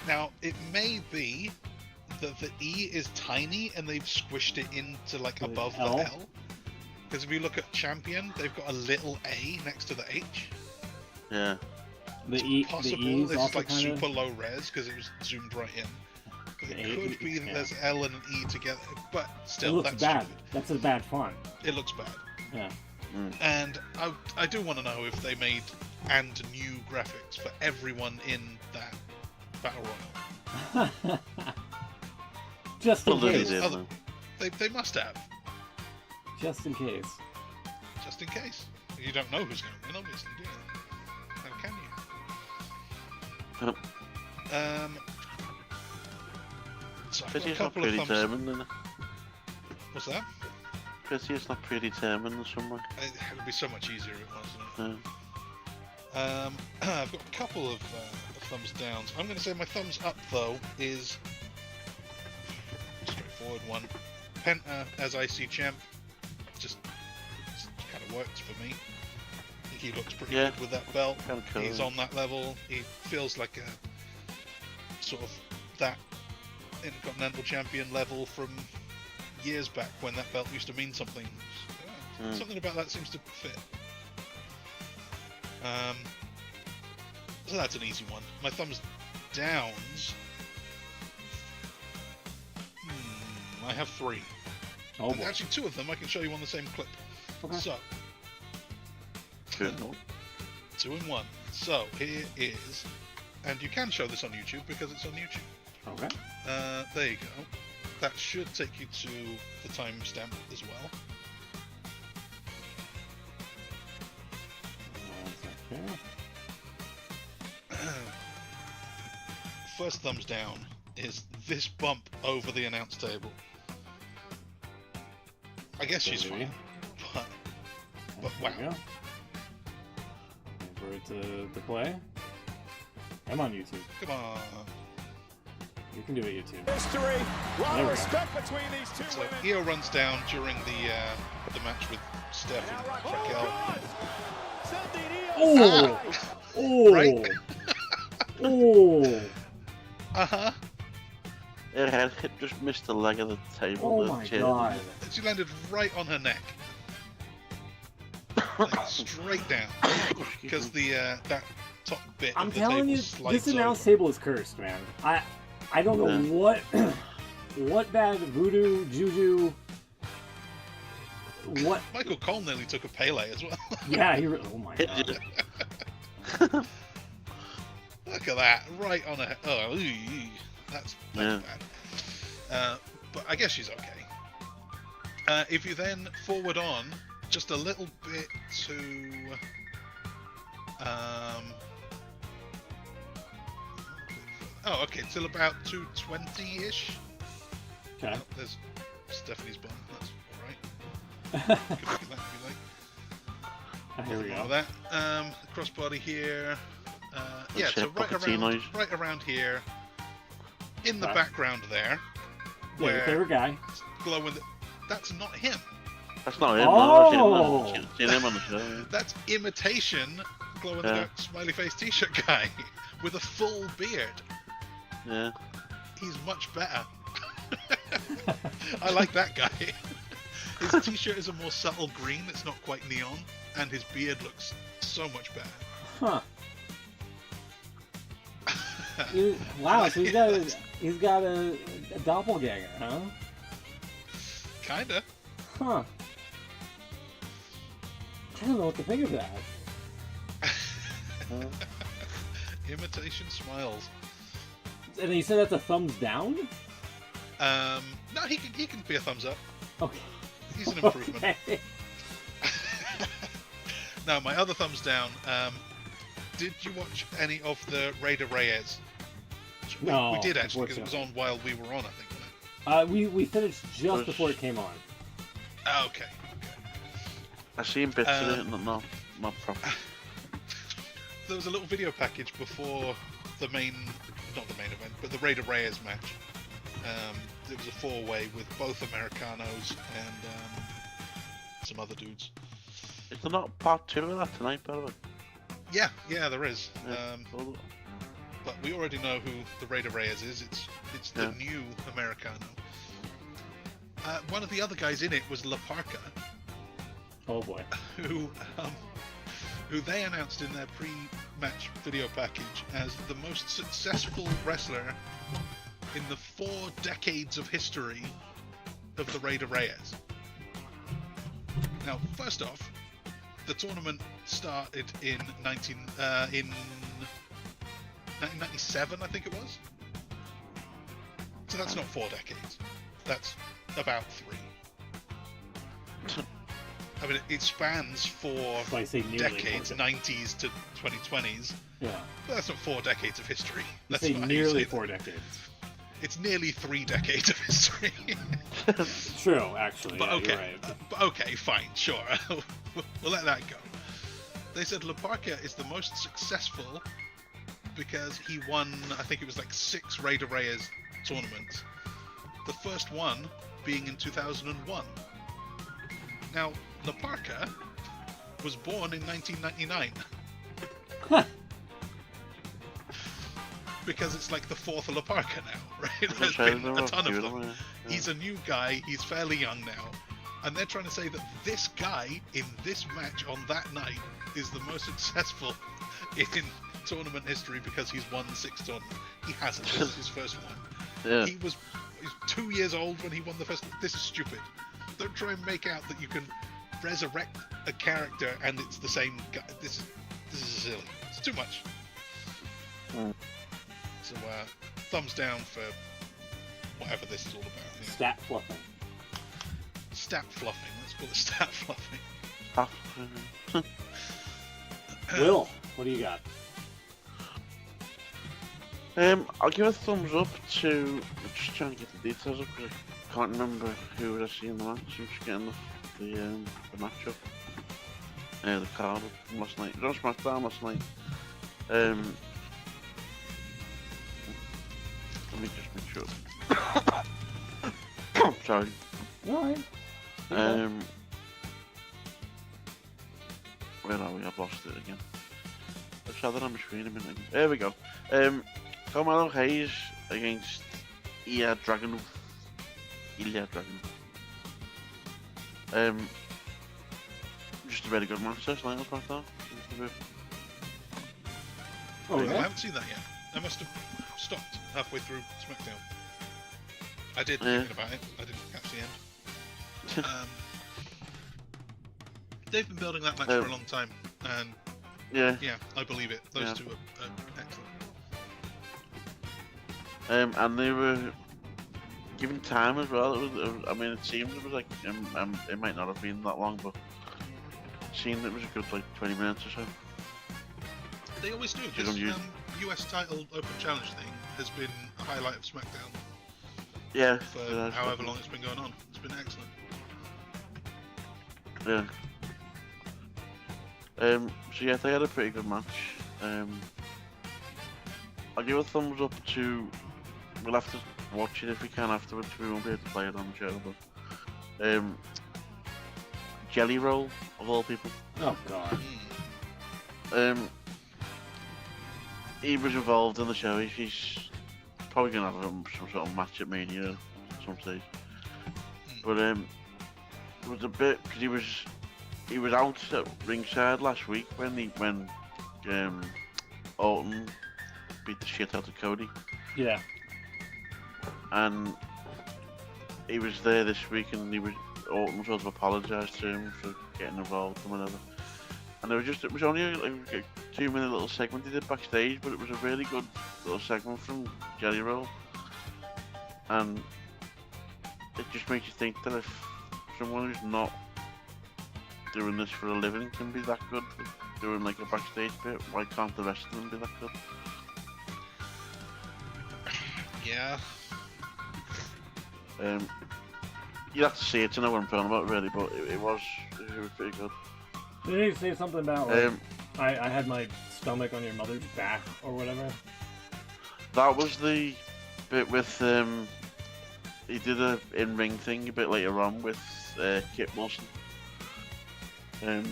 Now, it may be that the E is tiny and they've squished it into like With an above L? the L. Because if you look at Champion, they've got a little A next to the H. Yeah. The E, Possible the E is this is also like kind super of. low res because it was zoomed right in. But The it A- could be that yeah. there's L and an E together, but It still, looks that's bad. stupid. That's a bad font. It looks bad. Yeah. And I do want to know if they made and new graphics for everyone in that battle royal. Just in Well, they case. did, Other- man. They must have, Just in case. just in case. You don't know who's going to win, obviously, do you? How can you? So I've got a Pity it's not couple of thumbs. predetermined, isn't it? What's that? Pity it's not predetermined somewhere. It would be so much easier if it wasn't. Yeah. I've got a couple of thumbs downs. I'm going to say my thumbs up though is straightforward one. Penta as IC champ just kind of works for me. I think he looks pretty Yeah. good with that belt. Kinda cool. He's on that level. He feels like a sort of that Intercontinental Champion level from years back when that belt used to mean something. Something about that seems to fit. So that's an easy one. My thumbs downs. I have 3. Oh And boy. actually, 2 of them I can show you on the same clip. Okay. So, Good. 2 in 1. So here is, and you can show this on YouTube because it's on YouTube. Okay. There you go. That should take you to the timestamp as well. Okay. First thumbs down is this bump over the announce table. I guess she's fine, but There wow. we go. Wait for it to play. I'm on YouTube. Come on. You can do it, YouTube. History. A lot There of we go. respect between these two So women. Io runs down during the match with Steph and Raquel. Oh! Oh! Right? Oh! Uh-huh. Her head hit just missed the leg of the table. Oh the my chair. god. She landed right on her neck. Like, straight down. Because the that top bit I'm of the telling table you, slides this announce over. table is cursed, man. I don't know Yeah. what bad voodoo, juju, what? Michael Cole nearly took a Pele as well. Yeah, oh my Hit god. you. Look at that, right on her. Oh, that's Yeah. bad. But I guess she's okay. If you then forward on just a little bit to oh, okay, till about 220-ish. Okay. Oh, there's Stephanie's bum. That's all right. Could be like, Here we all go. that. Crossbody here. Yeah, Shit, so Pochettino's. right around here, in the Right. background there, Yeah, your favorite guy. glowing. That's not him. That's not him. Oh! No, I've seen him on the show. Yeah. That's imitation glow in the Yeah. dark smiley face t-shirt guy with a full beard. Yeah. He's much better. I like that guy. His t-shirt is a more subtle green. It's not quite neon, and his beard looks so much better. Huh. Wow, so he's got a doppelganger, huh? Kinda. Huh. I don't know what to think of that. Imitation smiles. And you said that's a thumbs down? No, he can be a thumbs up. Okay. He's an improvement. Okay. Now, my other thumbs down. Did you watch any of the Raider Reyes? No, we did actually, because it was unfortunately. on while we were on, I think. We finished just before it came on. Oh, okay. I seen bits of it, not proper. There was a little video package before the main, not the main event, but the Raider Reyes match. It was a four-way with both Americanos and some other dudes. Is there not part 2 of that tonight, by the way? Yeah, there is. Yeah. But we already know who the Raider Reyes is. It's the Yeah. new Americano. One of the other guys in it was La Parca, Oh boy. who they announced in their pre-match video package as the most successful wrestler in the 4 decades of history of the Raider Reyes. Now, first off, the tournament started in 1997, I think it was. So that's not 4 decades. That's about 3. I mean, it spans 4 So I say nearly decades, 4 90s to 2020s. Yeah. But that's not 4 decades of history. You That's say not how nearly you say 4 that. decades. It's nearly 3 decades of history. True, actually. But Yeah, okay, you're right. but okay, fine, sure. We'll let that go. They said La Parca is the most successful because he won, I think it was like 6 Raider Reyes tournaments. The first one being in 2001. Now, La Parca was born in 1999. Huh. Because it's like the 4th La Parca now, right? There's There's a been a ton few of them. yeah. He's a new guy, he's fairly young now, and they're trying to say that this guy in this match on that night is the most successful in tournament history because he's won 6 tournaments. He hasn't. This is his first one. Yeah. He's 2 years old when he won the first. This is stupid. Don't try and make out that you can resurrect a character and it's the same guy. This is silly. It's too much. Mm. So thumbs down for whatever this is all about. Yeah. Stat fluffing. Stat fluffing. Let's call it stat fluffing. Will, what do you got? I'll give a thumbs up to. I'm just trying to get the details up because I can't remember who was actually in the match. I'm just getting the match up. The card from last night. It was on SmackDown last night. Let me just make sure. Sorry. Alright. Where are we? I've lost it again. I've had it on my screen a minute ago. There we go. Carmelo Hayes against Ilya Dragunov. Just a very good match last night, I thought. Oh, I yeah? haven't seen that yet. I must have stopped halfway through SmackDown. I did Yeah. thinking about it. I didn't catch the end. They've been building that match for a long time, and Yeah. yeah, I believe it. Those Yeah. two are excellent. And they were given time as well, I mean, it seemed it was like it might not have been that long, but it seemed it was a good like 20 minutes or so. They always do. This US title Open Challenge thing has been a highlight of SmackDown. Yeah. For however long it's been going on, it's been excellent. Yeah. So yeah, they had a pretty good match. I'll give a thumbs up to. We'll have to watch it if we can afterwards. We won't be able to play it on the show, but Jelly Roll of all people. Oh god. He was involved in the show. He's probably gonna have some sort of match at Mania at some stage. But it was a bit because he was out at ringside last week when Orton beat the shit out of Cody. Yeah. And he was there this week, and Orton sort of apologised to him for getting involved and whatever. And it was only like a 2-minute little segment he did backstage, but it was a really good little segment from Jelly Roll. And it just makes you think that if someone who's not doing this for a living can be that good at doing like a backstage bit, why can't the rest of them be that good? Yeah. You have to see it to know what I'm talking about, really, but it was pretty good. Did he say something about like, I had my stomach on your mother's back or whatever? That was the bit with he did a in-ring thing a bit later on with Kit Wilson. They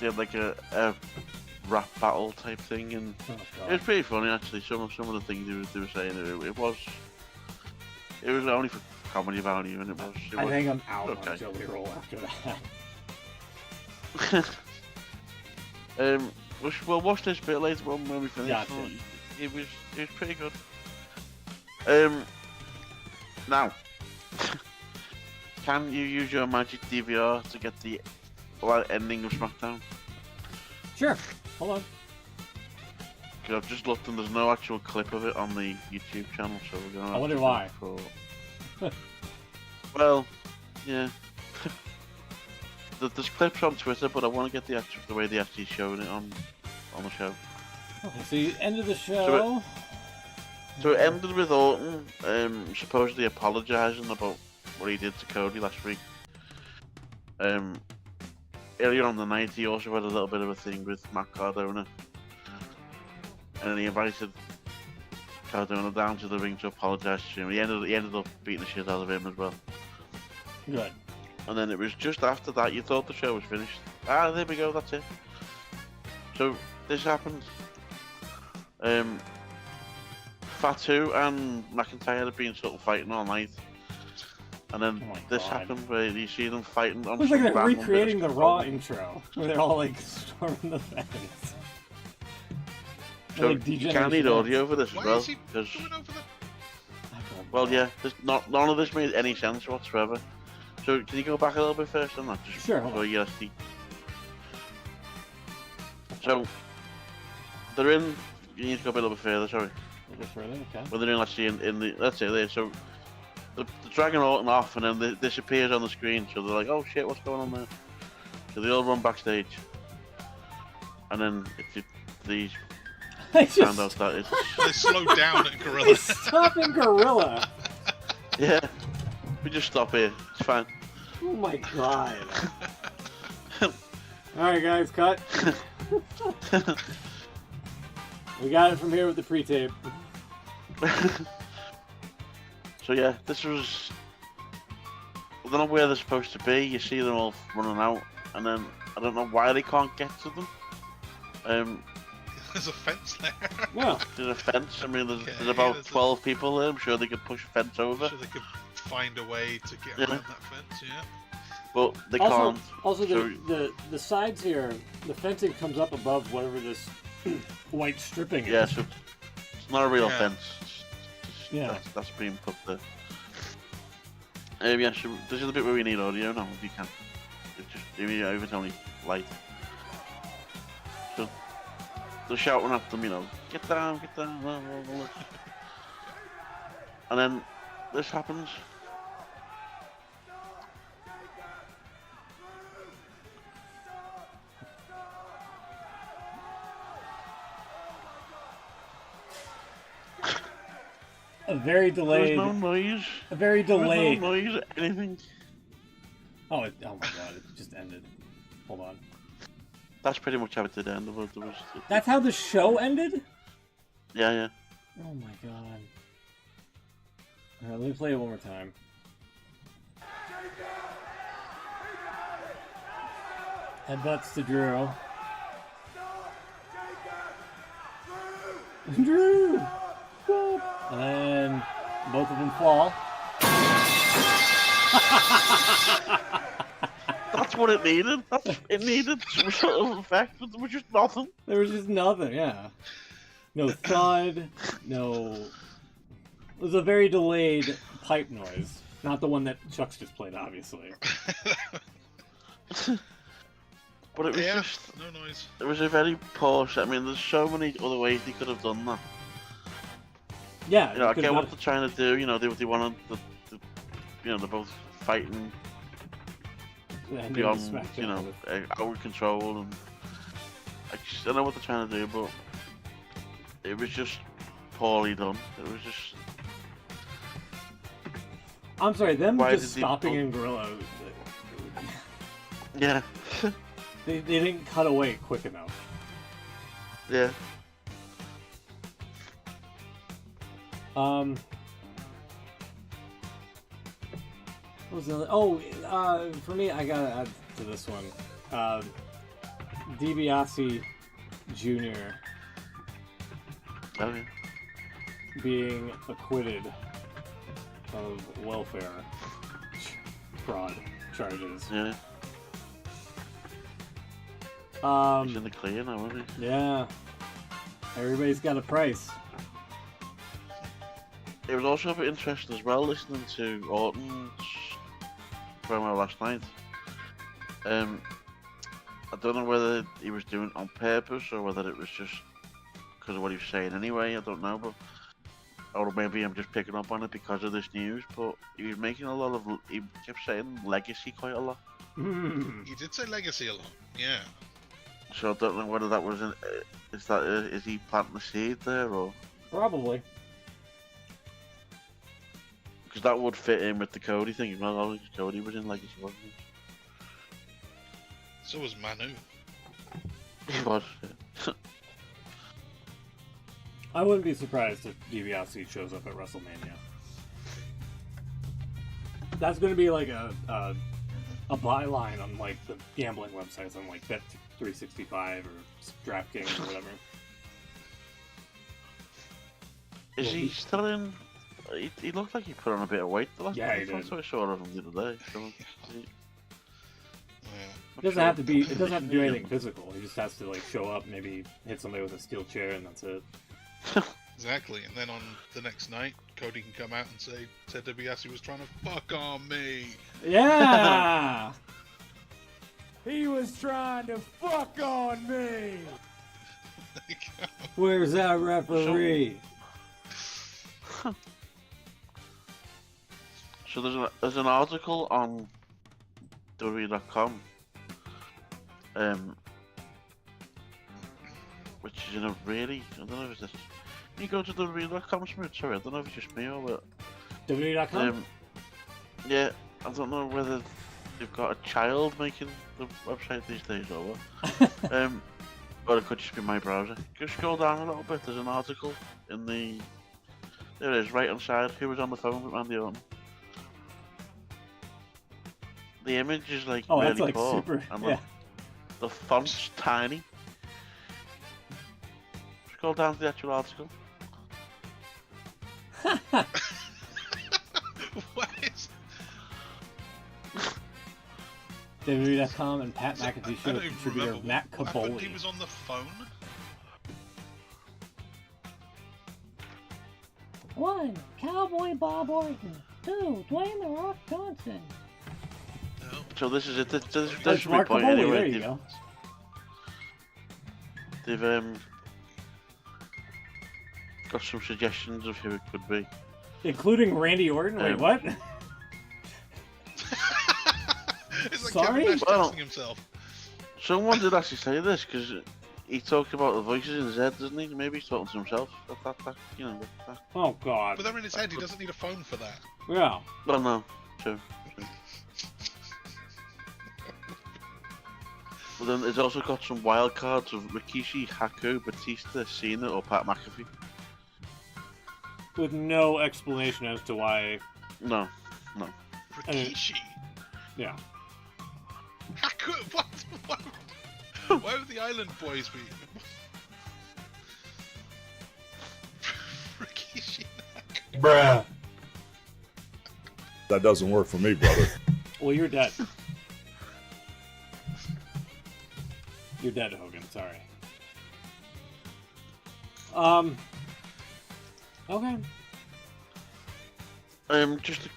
had like a rap battle type thing, and it was pretty funny actually. Some of the things they were saying, it was only for comedy value, and it was. I think I'm out okay. on Jelly Roll after that. We'll watch this bit later on when we finish. Gotcha. It was pretty good. Now, can you use your magic DVR to get the ending of SmackDown? Sure. Hold on. Because I've just looked and there's no actual clip of it on the YouTube channel, so we're gonna. I wonder why. Well, yeah. There's clips on Twitter, but I want to get the way they actually showed it on the show. Okay, so you ended the show. So it ended with Orton supposedly apologising about what he did to Cody last week. Earlier on the night, he also had a little bit of a thing with Matt Cardona, and then he invited Cardona down to the ring to apologise to him. He ended up beating the shit out of him as well. Good. And then it was just after that you thought the show was finished. Ah, there we go, that's it. So this happened. Fatu and McIntyre have been sort of fighting all night. And then this happened where you see them fighting on. It was like they're recreating the Raw intro, where they're all like storming the fence. So like you can't need audio for this as Why well. is he doing over there? Well, yeah, none of this made any sense whatsoever. So can you go back a little bit first on that? Just sure. So you see. So they're in. You need to go a little bit further. Sorry. A little further, okay. Well, they're in actually in the. That's it there. So they're dragging Orton off, and then they disappears on the screen. So they're like, "Oh shit, what's going on there?" So they all run backstage, and then these found out that it's. They slowed down at Gorilla. They stop in Gorilla. Yeah, we just stop here. It's fine. Oh my god. Alright guys, cut. We got it from here with the pre-tape. So yeah, this was. I don't know where they're supposed to be. You see them all running out, and then I don't know why they can't get to them. There's a fence there. Yeah. There's a fence. I mean, there's about 12 people there. I'm sure they could push a fence over. I'm sure they could find a way to get around that fence, yeah. But they can't. Also, So- the sides here, the fencing comes up above whatever this white stripping is. Yeah, so it's not a real Yeah. fence. It's- Yeah. That's being put there. Yeah, so this is the bit where we need audio now, if you can. If it's only light. So they're shouting at them, you know, get down, get down. And then this happens. A very There delayed. was no noise. A very There was delayed. no noise, anything. Oh my god! It just ended. Hold on. That's pretty much how it did end. That's how the show ended? Yeah, yeah. Oh my god. Alright, let me play it one more time. Headbutts to Drew. Drew! Whoop. And then both of them fall. That's what it needed. It needed some sort of effect, but there was just nothing. There was just nothing, yeah. No thud, no... It was a very delayed pipe noise. Not the one that Chuck's just played, obviously. But it was Yeah, just... no noise. It was a very poor set. I mean, there's so many other ways they could have done that. Yeah, You know, I could've get done what they're trying to do. You know, they wanted the you know, they're both fighting it. And beyond, Smackdown you know, with- out of control, and I know what they're trying to do, but it was just poorly done. It was just. I'm sorry, them Why just did they stopping pull- in Gorilla. Yeah. They didn't cut away quick enough. Yeah. What was the other? Oh, for me, I gotta add to this one. DiBiase Jr. Okay. being acquitted of welfare fraud charges. Yeah. He's in the clear now, isn't he? Yeah. Everybody's got a price. It was also a bit interesting as well listening to Orton's promo last night. I don't know whether he was doing it on purpose or whether it was just because of what he was saying anyway. I don't know, but or maybe I'm just picking up on it because of this news. But he was making a lot of. He kept saying legacy quite a lot. You did say legacy a lot, yeah. So I don't know whether that was is he planting the seed there or Probably. because that would fit in with the Cody thing as well. Because Cody was in legacy, wasn't he? So was Manu. He was. Yeah. I wouldn't be surprised if DiBiase shows up at WrestleMania. That's going to be like a byline on like the gambling websites on like Bet365 or DraftKings or whatever. Is he still in? He looked like he put on a bit of weight the last Yeah, time. he did. I saw a shot of him the other day. So, Yeah. It doesn't have to be. It doesn't have to do anything physical. He just has to like show up, maybe hit somebody with a steel chair, and that's it. Exactly, and then on the next night, Cody can come out and say Ted DiBiase was trying to fuck on me. Yeah. He was trying to fuck on me. There you go. Where's that referee? So there's an article on WWE.com, which is in a really I don't know if it's this. Can you go to WWE.com, Smooth? Sorry, I don't know if it's just me or what. WWE.com? Yeah, I don't know whether they've got a child making the website these days or what. Or it could just be my browser. Just scroll down a little bit. There's an article in the. There it is, right on side. Who was on the phone with Randy Orton? The image is like Oh, really that's like poor, super. and Yeah. the font's tiny. Scroll down to the actual article. What is? WWE.com and Pat McAfee I show don't even contributor remember Matt what happened. He Caboli. was on the phone. One, Cowboy Bob Orton. Two, Dwayne The Rock Johnson. No. So this is it. This That's should be Mark point Caboli, anyway. there you go. They've got some suggestions of who it could be. Including Randy Orton? Wait, what? It's like Sorry? Kevin Nash Well- testing himself. Someone did actually say this because he talked about the voices in his head, doesn't he? Maybe he's talking to himself. That. Oh, God. But they're in his head, he doesn't need a phone for that. Yeah. Well, no, true. But then it's also got some wild cards of Rikishi, Haku, Batista, Cena, or Pat McAfee. With no explanation as to why. No. Rikishi. Yeah. Haku, what? Why would the Island Boys be? Rikishi. Bruh. That doesn't work for me, brother. Well, you're dead. You're dead, Hogan. Sorry. Okay. Just a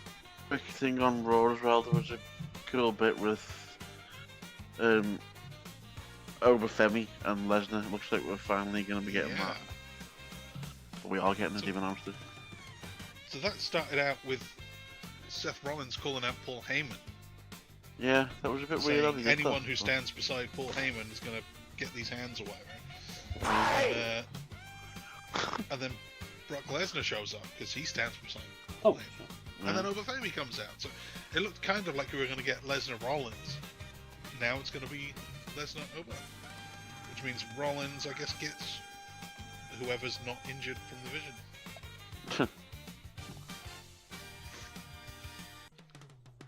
quick thing on Raw as well. There was a cool bit with Obafemi and Lesnar. Looks like we're finally going to be getting that. But we are getting it, even announced it. So that started out with Seth Rollins calling out Paul Heyman. Yeah, that was a bit weird. Saying anyone who stands beside Paul Heyman is going to get these hands or whatever. And then Brock Lesnar shows up because he stands beside Paul Heyman. And then Obafemi comes out. So it looked kind of like we were going to get Lesnar Rollins. Now it's going to be Lesnar Oba. Which means Rollins, I guess, gets whoever's not injured from the Vision.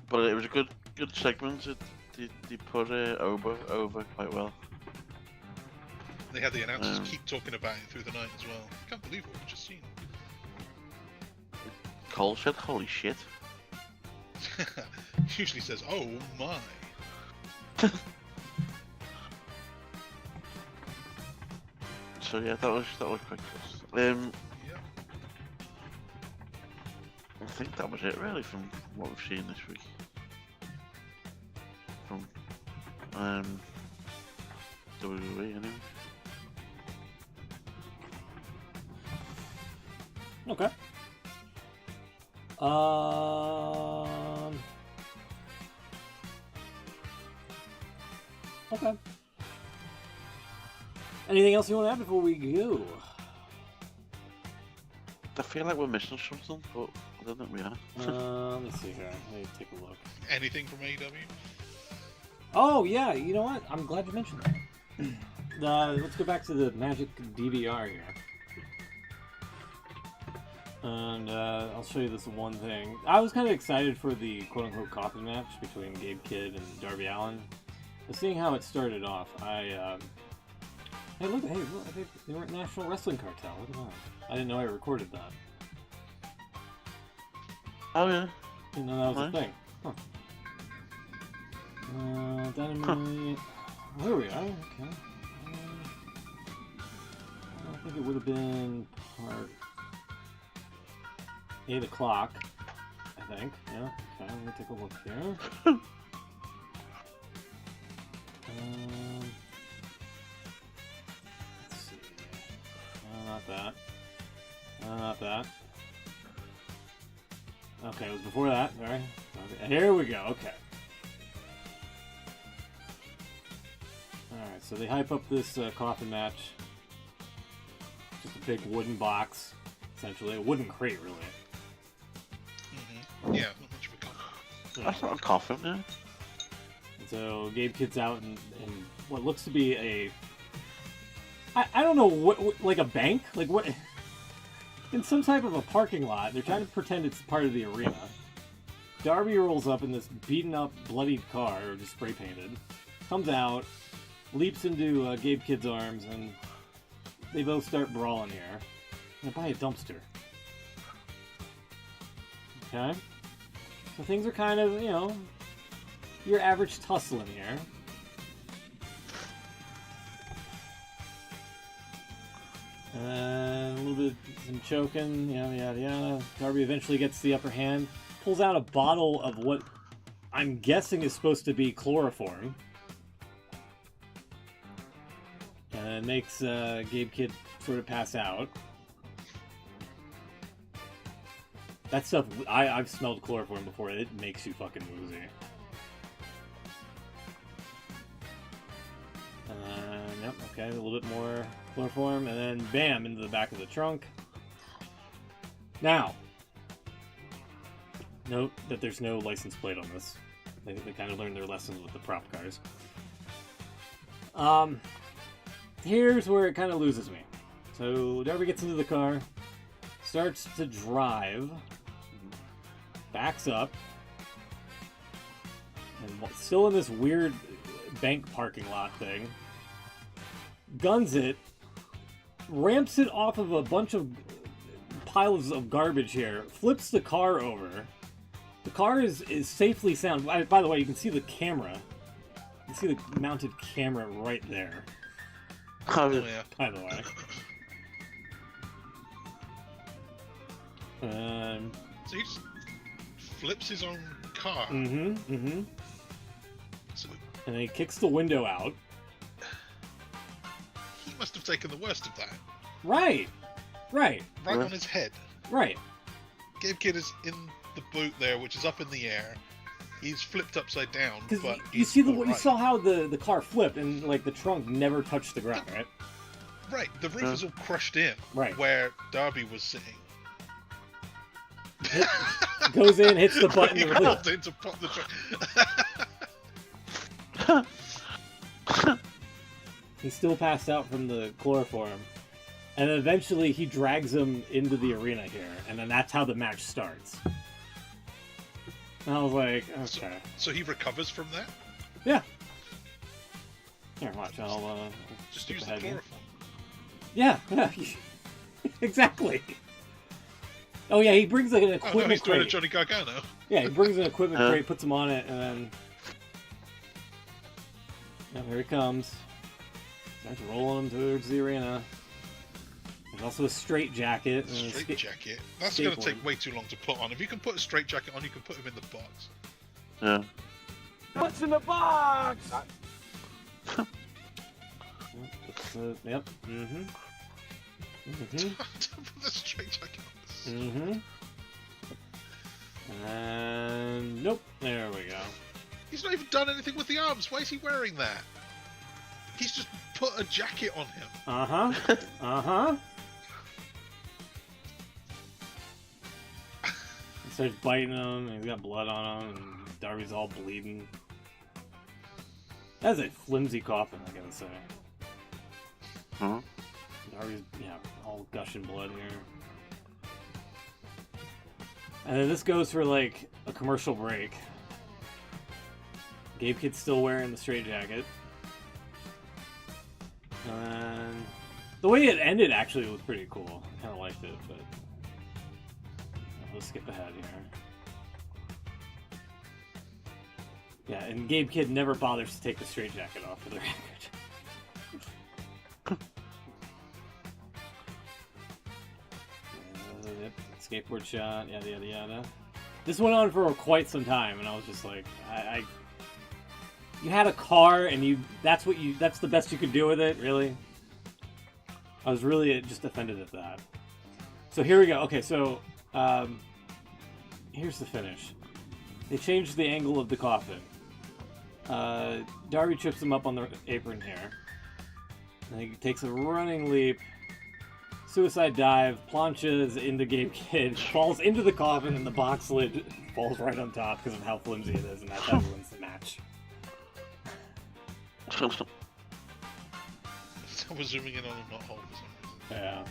But it was a good segment. They put Oba over quite well. They had the announcers keep talking about it through the night as well. I can't believe what we've just seen. Cole said, "Holy shit." Usually says, "Oh my." So yeah, that was quite good. I think that was it really from what we've seen this week. From WWE anyway. Okay. Okay. Anything else you want to add before we go? I feel like we're missing something, but I don't think we are. Let me see here. Let me take a look. Anything from AEW? Oh, yeah. You know what? I'm glad you mentioned that. Let's go back to the Magic DVR here. And I'll show you this one thing. I was kind of excited for the quote-unquote coffin match between Gabe Kidd and Darby Allin. But seeing how it started off, hey, look, they were at National Wrestling Cartel. Look at that. I didn't know I recorded that. Oh yeah. Didn't know that was a thing. Huh. Dynamite. There we are. Okay. I think it would have been part 8 o'clock. I think. Yeah. Okay. Let me take a look here. Let's see. No, not that. No, not that. Okay, it was before that. Sorry. Okay, here we go. Okay. Alright, so they hype up this coffin match. Just a big wooden box, essentially. A wooden crate, really. Mm-hmm. Yeah, not much of a coffin. That's not a coffin, yeah. And so Gabe Kidd's out in what looks to be a... I don't know, what like a bank? Like what... In some type of a parking lot. They're trying to pretend it's part of the arena. Darby rolls up in this beaten up, bloodied car, or just spray painted. Comes out, leaps into Gabe Kidd's arms, and they both start brawling here. They're by a dumpster. Okay? So things are kind of, you know, your average tussling here. A little bit, some choking, yada yada yada. Darby eventually gets the upper hand, pulls out a bottle of what I'm guessing is supposed to be chloroform, and makes Gabe Kidd sort of pass out. That stuff, I've smelled chloroform before. It makes you fucking woozy. Yep, okay, a little bit more chloroform, and then bam, into the back of the trunk. Now, note that there's no license plate on this. They kind of learned their lessons with the prop cars. Here's where it kind of loses me. So Darby gets into the car, starts to drive, backs up, and still in this weird bank parking lot thing, guns it, ramps it off of a bunch of piles of garbage here, flips the car over. The car is safely sound. By the way, you can see the camera. You can see the mounted camera right there. Oh, yeah. By the way. So he just flips his own car. So And then he kicks the window out. he must have taken the worst of that. Right. Right on his head. Right. Gabe Kidd is in the boot there, which is up in the air. He's flipped upside down, Because but you see all you right. saw how the car flipped and like the trunk never touched the ground, right? Right, the roof is all crushed in. Right. Where Darby was sitting. Goes in, hits the button He to release. rolled in to pop the trunk. He's still passed out from the chloroform. And then eventually he drags him into the arena here, and then that's how the match starts. And I was like, okay. So he recovers from that? Yeah. Here, watch, I'll Just skip use the ahead here. chloroform. Yeah, exactly. Oh yeah, he brings like an Oh equipment no, he's doing a crate. Johnny Gargano. Yeah, he brings an equipment crate, puts him on it, and then... Yeah, here he comes. Starts rolling him towards the arena. There's also a straight jacket. And a Straight jacket. That's going to take way too long to put on. If you can put a straight jacket on, you can put him in the box. Yeah. What's in the box? Yep. Mm-hmm. Put the straight jacket on. Mm-hmm. And nope. There we go. He's not even done anything with the arms. Why is he wearing that? He's just put a jacket on him. Uh-huh. Uh-huh. He starts biting him, and he's got blood on him, and Darby's all bleeding. That's a flimsy coffin, I gotta say. Huh? Darby's, yeah, all gushing blood here. And then this goes for, like, a commercial break. Gabe Kidd's still wearing the straitjacket. And the way it ended actually was pretty cool. I kind of liked it, but let's skip ahead here. Yeah, and Gabe Kidd never bothers to take the straitjacket off for the record. Yep, skateboard shot, yada yada yada. This went on for quite some time, and I was just like, you had a car, and that's the best you could do with it, really? I was really just offended at that. So here we go. Okay, so here's the finish. They changed the angle of the coffin. Darby trips him up on the apron here. And he takes a running leap, suicide dive, planches into Gabe Kidd, falls into the coffin, and the box lid falls right on top because of how flimsy it is, and that's how he wins the match. I was zooming in on him not hold for some reason. Yeah.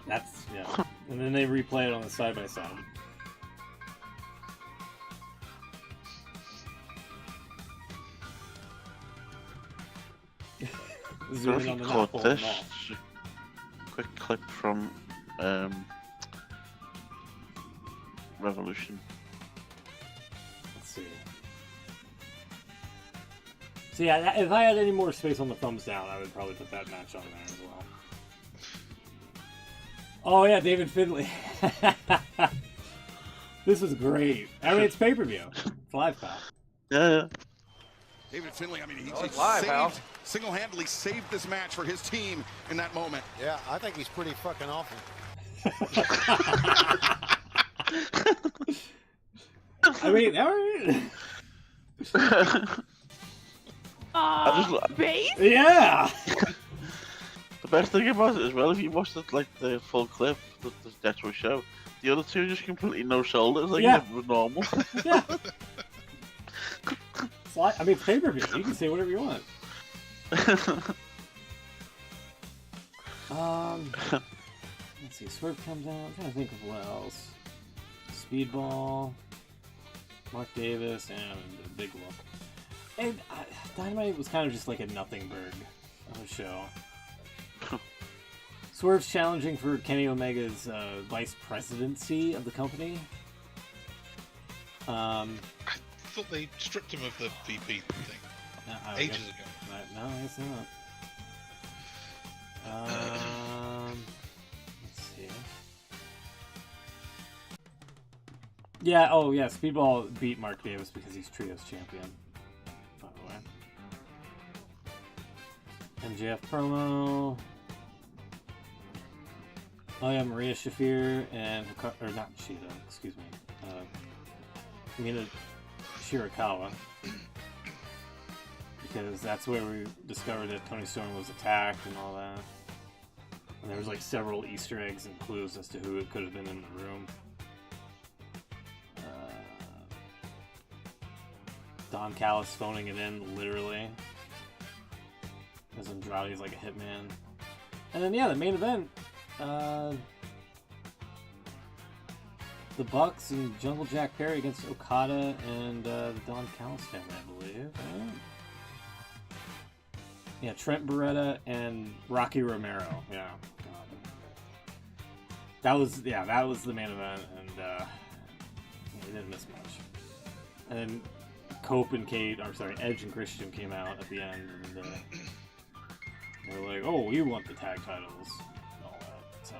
That's, yeah. And then they replay it on the side-by-side. Zooming on the caught knuckle this. and all. Quick clip from Revolution. Let's see. So yeah, if I had any more space on the thumbs down, I would probably put that match on there as well. Oh yeah, David Finlay. This was great. I mean, it's pay-per-view. It's live pal. Yeah. David Finlay, I mean, he it's live, Al. single-handedly saved this match for his team in that moment. Yeah, I think he's pretty fucking awful. I mean, base? yeah. The best thing about it as well, if you watched it like the full clip, the actual show, the other two just completely no shoulders, like Yeah. it was normal. Yeah. I mean, pay-per-view. You can say whatever you want. Let's see. Swerve comes out. I'm trying to think of what else. Speedball, Mark Davis, and the Big Whoop. And Dynamite was kind of just like a nothing burg of a show. Swerve's challenging for Kenny Omega's vice presidency of the company. I thought they stripped him of the VP thing ages ago. No, it's not. Let's see. Yeah, oh yeah, Speedball beat Mark Davis because he's Trios champion, by the way. MJF promo. Oh yeah, Maria Shafir and or not Shida, excuse me. Mina Shirakawa. Because that's where we discovered that Tony Storm was attacked and all that. And there was like several Easter eggs and clues as to who it could have been in the room. Don Callis phoning it in, literally. Because Andrade's like a hitman. And then, yeah, the main event. The Bucks and Jungle Jack Perry against Okada and the Don Callis family, I believe. Right? Yeah, Trent Beretta and Rocky Romero. Yeah, God. That was the main event, and we didn't miss much. And then Edge and Christian came out at the end, and they were like, "Oh, we want the tag titles," and all that. So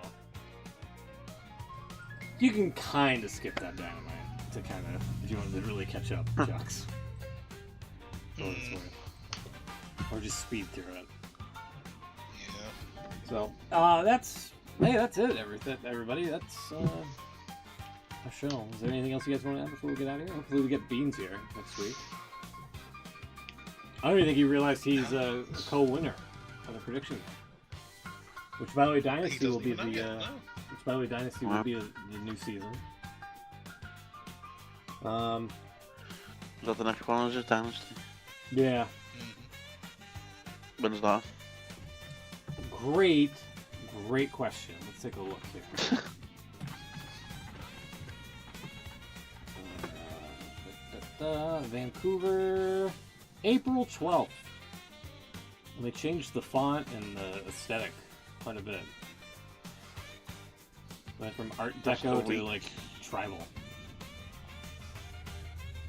you can kind of skip that Dynamite to kind of if you wanted to really catch up, Jux. For what it's worth. Or just speed through it. Yeah. So, that's it, everybody. That's our show. Is there anything else you guys want to add before we get out of here? Hopefully we get Beans here next week. I don't even think he realized he's a co-winner of the prediction. Which, by the way, Dynasty will be the new season. Is that the next one, or is it Dynasty? Yeah. When's that? Great question. Let's take a look here. Vancouver, April 12th. And they changed the font and the aesthetic quite a bit. Went from Art Deco to like tribal.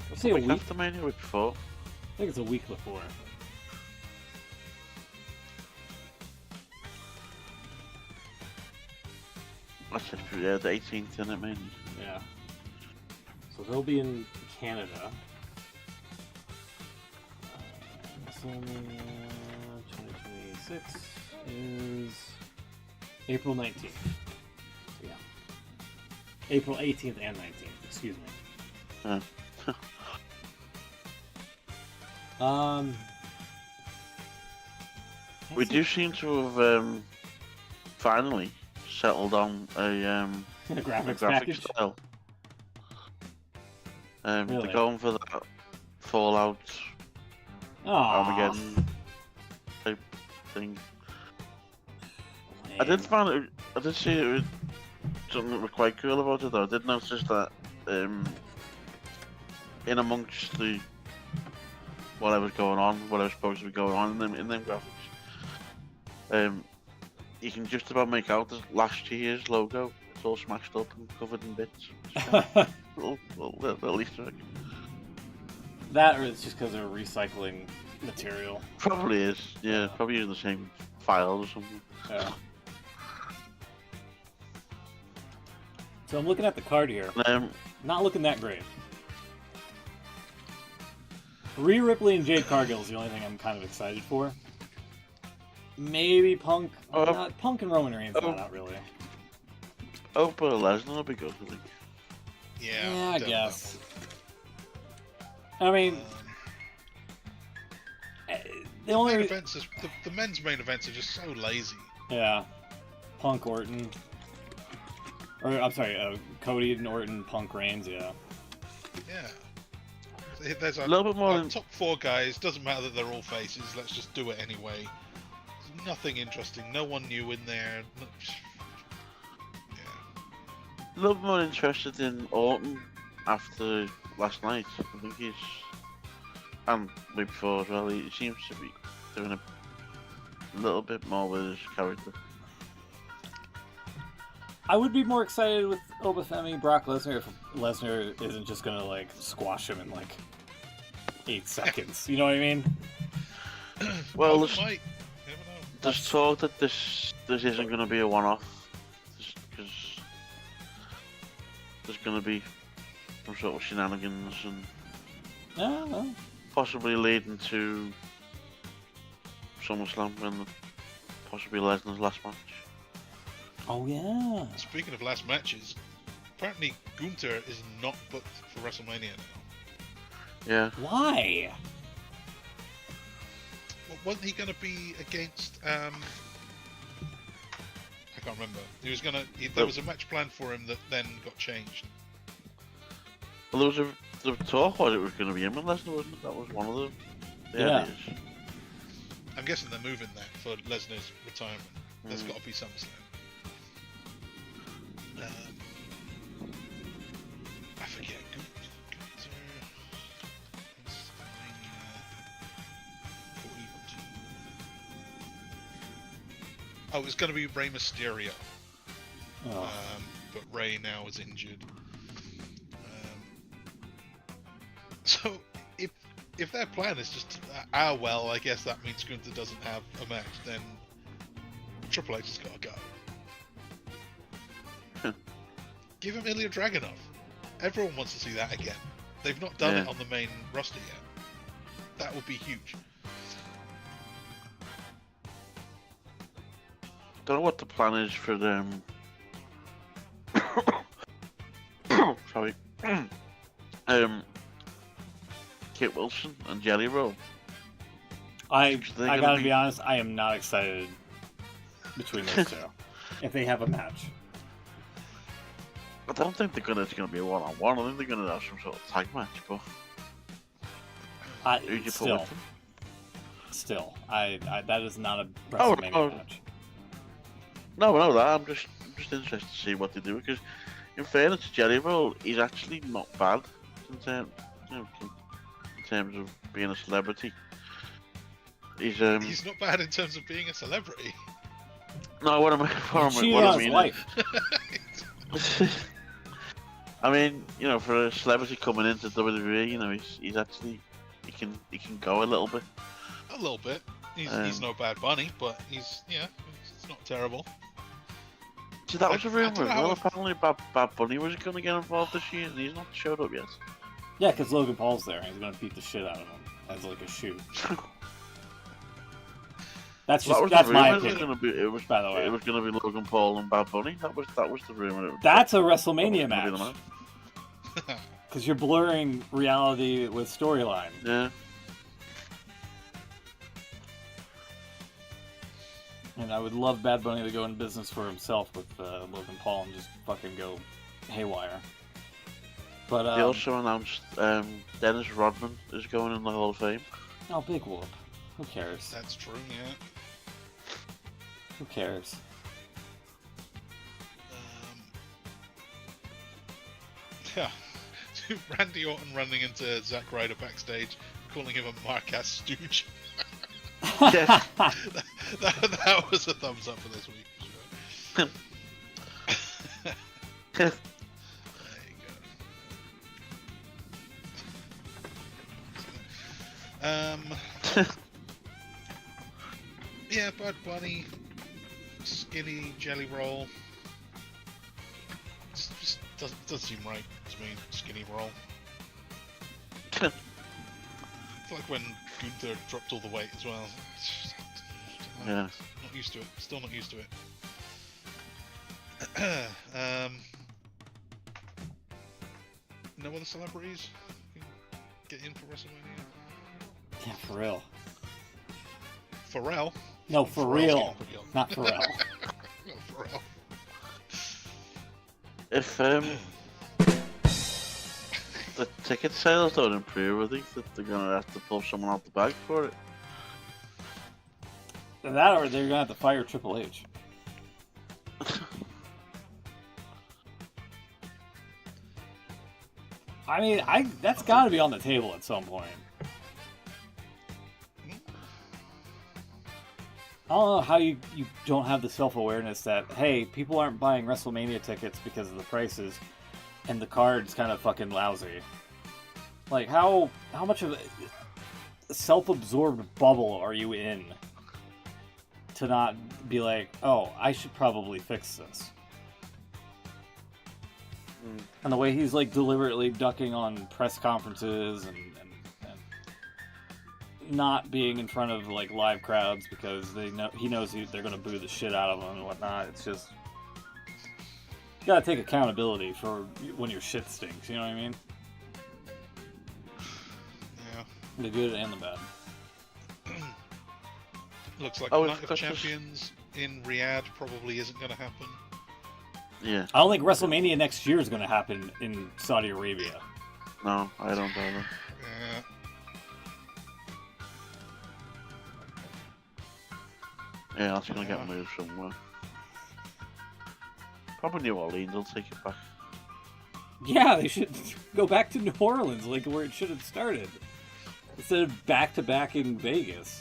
I'll say a week after Mania, or before? I think it's a week before. That's it, yeah, the 18th, isn't it, man? Yeah. So they'll be in Canada. WrestleMania 2026 is April 19th. So, yeah. April 18th and 19th, excuse me. We do seem to have finally settled on a graphics graphic style. Really? They're going for that Fallout Armageddon type thing. I did see it was something that was quite cool about it though. I did notice that in amongst the whatever's going on, whatever's supposed to be going on in them graphics, you can just about make out the last year's logo. It's all smashed up and covered in bits. little Easter egg. That, or it's just because they're recycling material. Probably is. Yeah, probably using the same files or something. Yeah. So I'm looking at the card here. Not looking that great. Rhea Ripley and Jade Cargill is the only thing I'm kind of excited for. Maybe Punk. Not Punk and Roman Reigns, not really. Oh, but Lesnar will be good, I think. Yeah, I guess. I mean, the only main events is, the men's main events are just so lazy. Yeah, Punk Orton, or I'm sorry, Cody and Orton, Punk Reigns. Yeah. There's a little bit more than... top 4 guys. Doesn't matter that they're all faces. Let's just do it anyway. There's nothing interesting. No one new in there. A little more interested in Orton after last night. I think he's, and week before as well, he seems to be doing a little bit more with his character. I would be more excited with Obafemi Brock Lesnar if Lesnar isn't just gonna like squash him in like 8 seconds. You know what I mean? Well, there's talk that this isn't going to be a one-off, because there's going to be some sort of shenanigans and possibly leading to SummerSlam and possibly Lesnar's last match. Oh yeah. Speaking of last matches, apparently Gunther is not booked for WrestleMania now. Yeah. Why? Well, wasn't he going to be against? I can't remember. He was going to. There was a match planned for him that then got changed. Well, there was a talk was it was going to be him and Lesnar, wasn't it? That was one of the ideas. I'm guessing they're moving that for Lesnar's retirement. There's got to be SummerSlam. I forget. Gunther. Oh, it's going to be Rey Mysterio. But Rey now is injured. So, if their plan is just, well, I guess that means Gunther doesn't have a match, then Triple H has got to go. Give him Ilya Dragunov. Everyone wants to see that again. They've not done it on the main roster yet. That would be huge. Don't know what the plan is for them. Sorry. Kit Wilson and Jelly Roll. I gotta be honest, I am not excited between those two. If they have a match. I don't think it's gonna be a one-on-one. I think they're gonna have some sort of tag match, but who'd you put with them? Still, that is not a WrestleMania match. No, I know that. I'm just interested to see what they do, because in fairness to Jelly Roll, he's actually not bad in terms of being a celebrity. He's not bad in terms of being a celebrity. No, what I mean life. I mean, for a celebrity coming into WWE, he's actually he can go a little bit. A little bit. He's no Bad Bunny, but it's not terrible. So that was a rumor. Well, apparently Bad Bunny was going to get involved this year, and he's not showed up yet. Yeah, because Logan Paul's there, and he's going to beat the shit out of him as like a shoe. That's my opinion. By the way, it was going to be Logan Paul and Bad Bunny. That was the rumor. That's a WrestleMania match. Because you're blurring reality with storyline. Yeah. And I would love Bad Bunny to go in business for himself with Logan Paul and just fucking go haywire. But they also announced Dennis Rodman is going in the Hall of Fame. Oh, big whoop. Who cares? That's true, yeah. Who cares? Yeah. Randy Orton running into Zack Ryder backstage, calling him a mark-ass stooge. Yes. that was a thumbs up for this week. Sure. There you go. Yeah, Bad Bunny, skinny Jelly Roll. It just doesn't seem right to me. Skinny Roll. It's like when Gunther dropped all the weight as well. Yeah. Not used to it. Still not used to it. No other celebrities get in for WrestleMania? Yeah, for real. Pharrell? No, for Pharrell's real. getting pretty old. Not Pharrell. No, Pharrell. If the ticket sales don't improve, I think that they're gonna have to pull someone out the bag for it. That or they're gonna have to fire Triple H. I mean, that's got to be on the table at some point. I don't know how you don't have the self-awareness that, hey, people aren't buying WrestleMania tickets because of the prices, and the card's kind of fucking lousy. Like, how much of a self-absorbed bubble are you in to not be like, oh, I should probably fix this? And the way he's like deliberately ducking on press conferences and not being in front of like live crowds because he knows they're gonna boo the shit out of him and whatnot. It's just you gotta take accountability for when your shit stinks. You know what I mean? Yeah. The good and the bad. Looks like Oh, Night of it's Champions in Riyadh probably isn't going to happen. Yeah. I don't think WrestleMania next year is gonna happen in Saudi Arabia. No, I don't either. Yeah. Yeah, that's gonna get moved somewhere. Probably New Orleans will take it back. Yeah, they should go back to New Orleans, like where it should have started, instead of back in Vegas.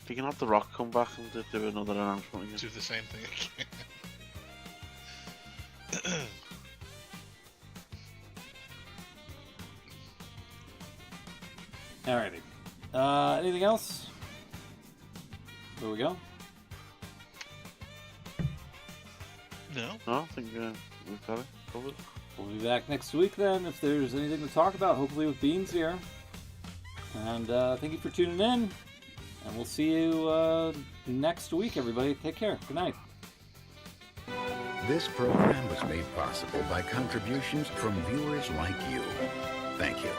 You can have The Rock come back and do another announcement again. Do the same thing again. Alrighty. Anything else? There we go. No. No, I think we've got it covered. We'll be back next week then, if there's anything to talk about, hopefully with Beans here. And thank you for tuning in. And we'll see you next week, everybody. Take care. Good night. This program was made possible by contributions from viewers like you. Thank you.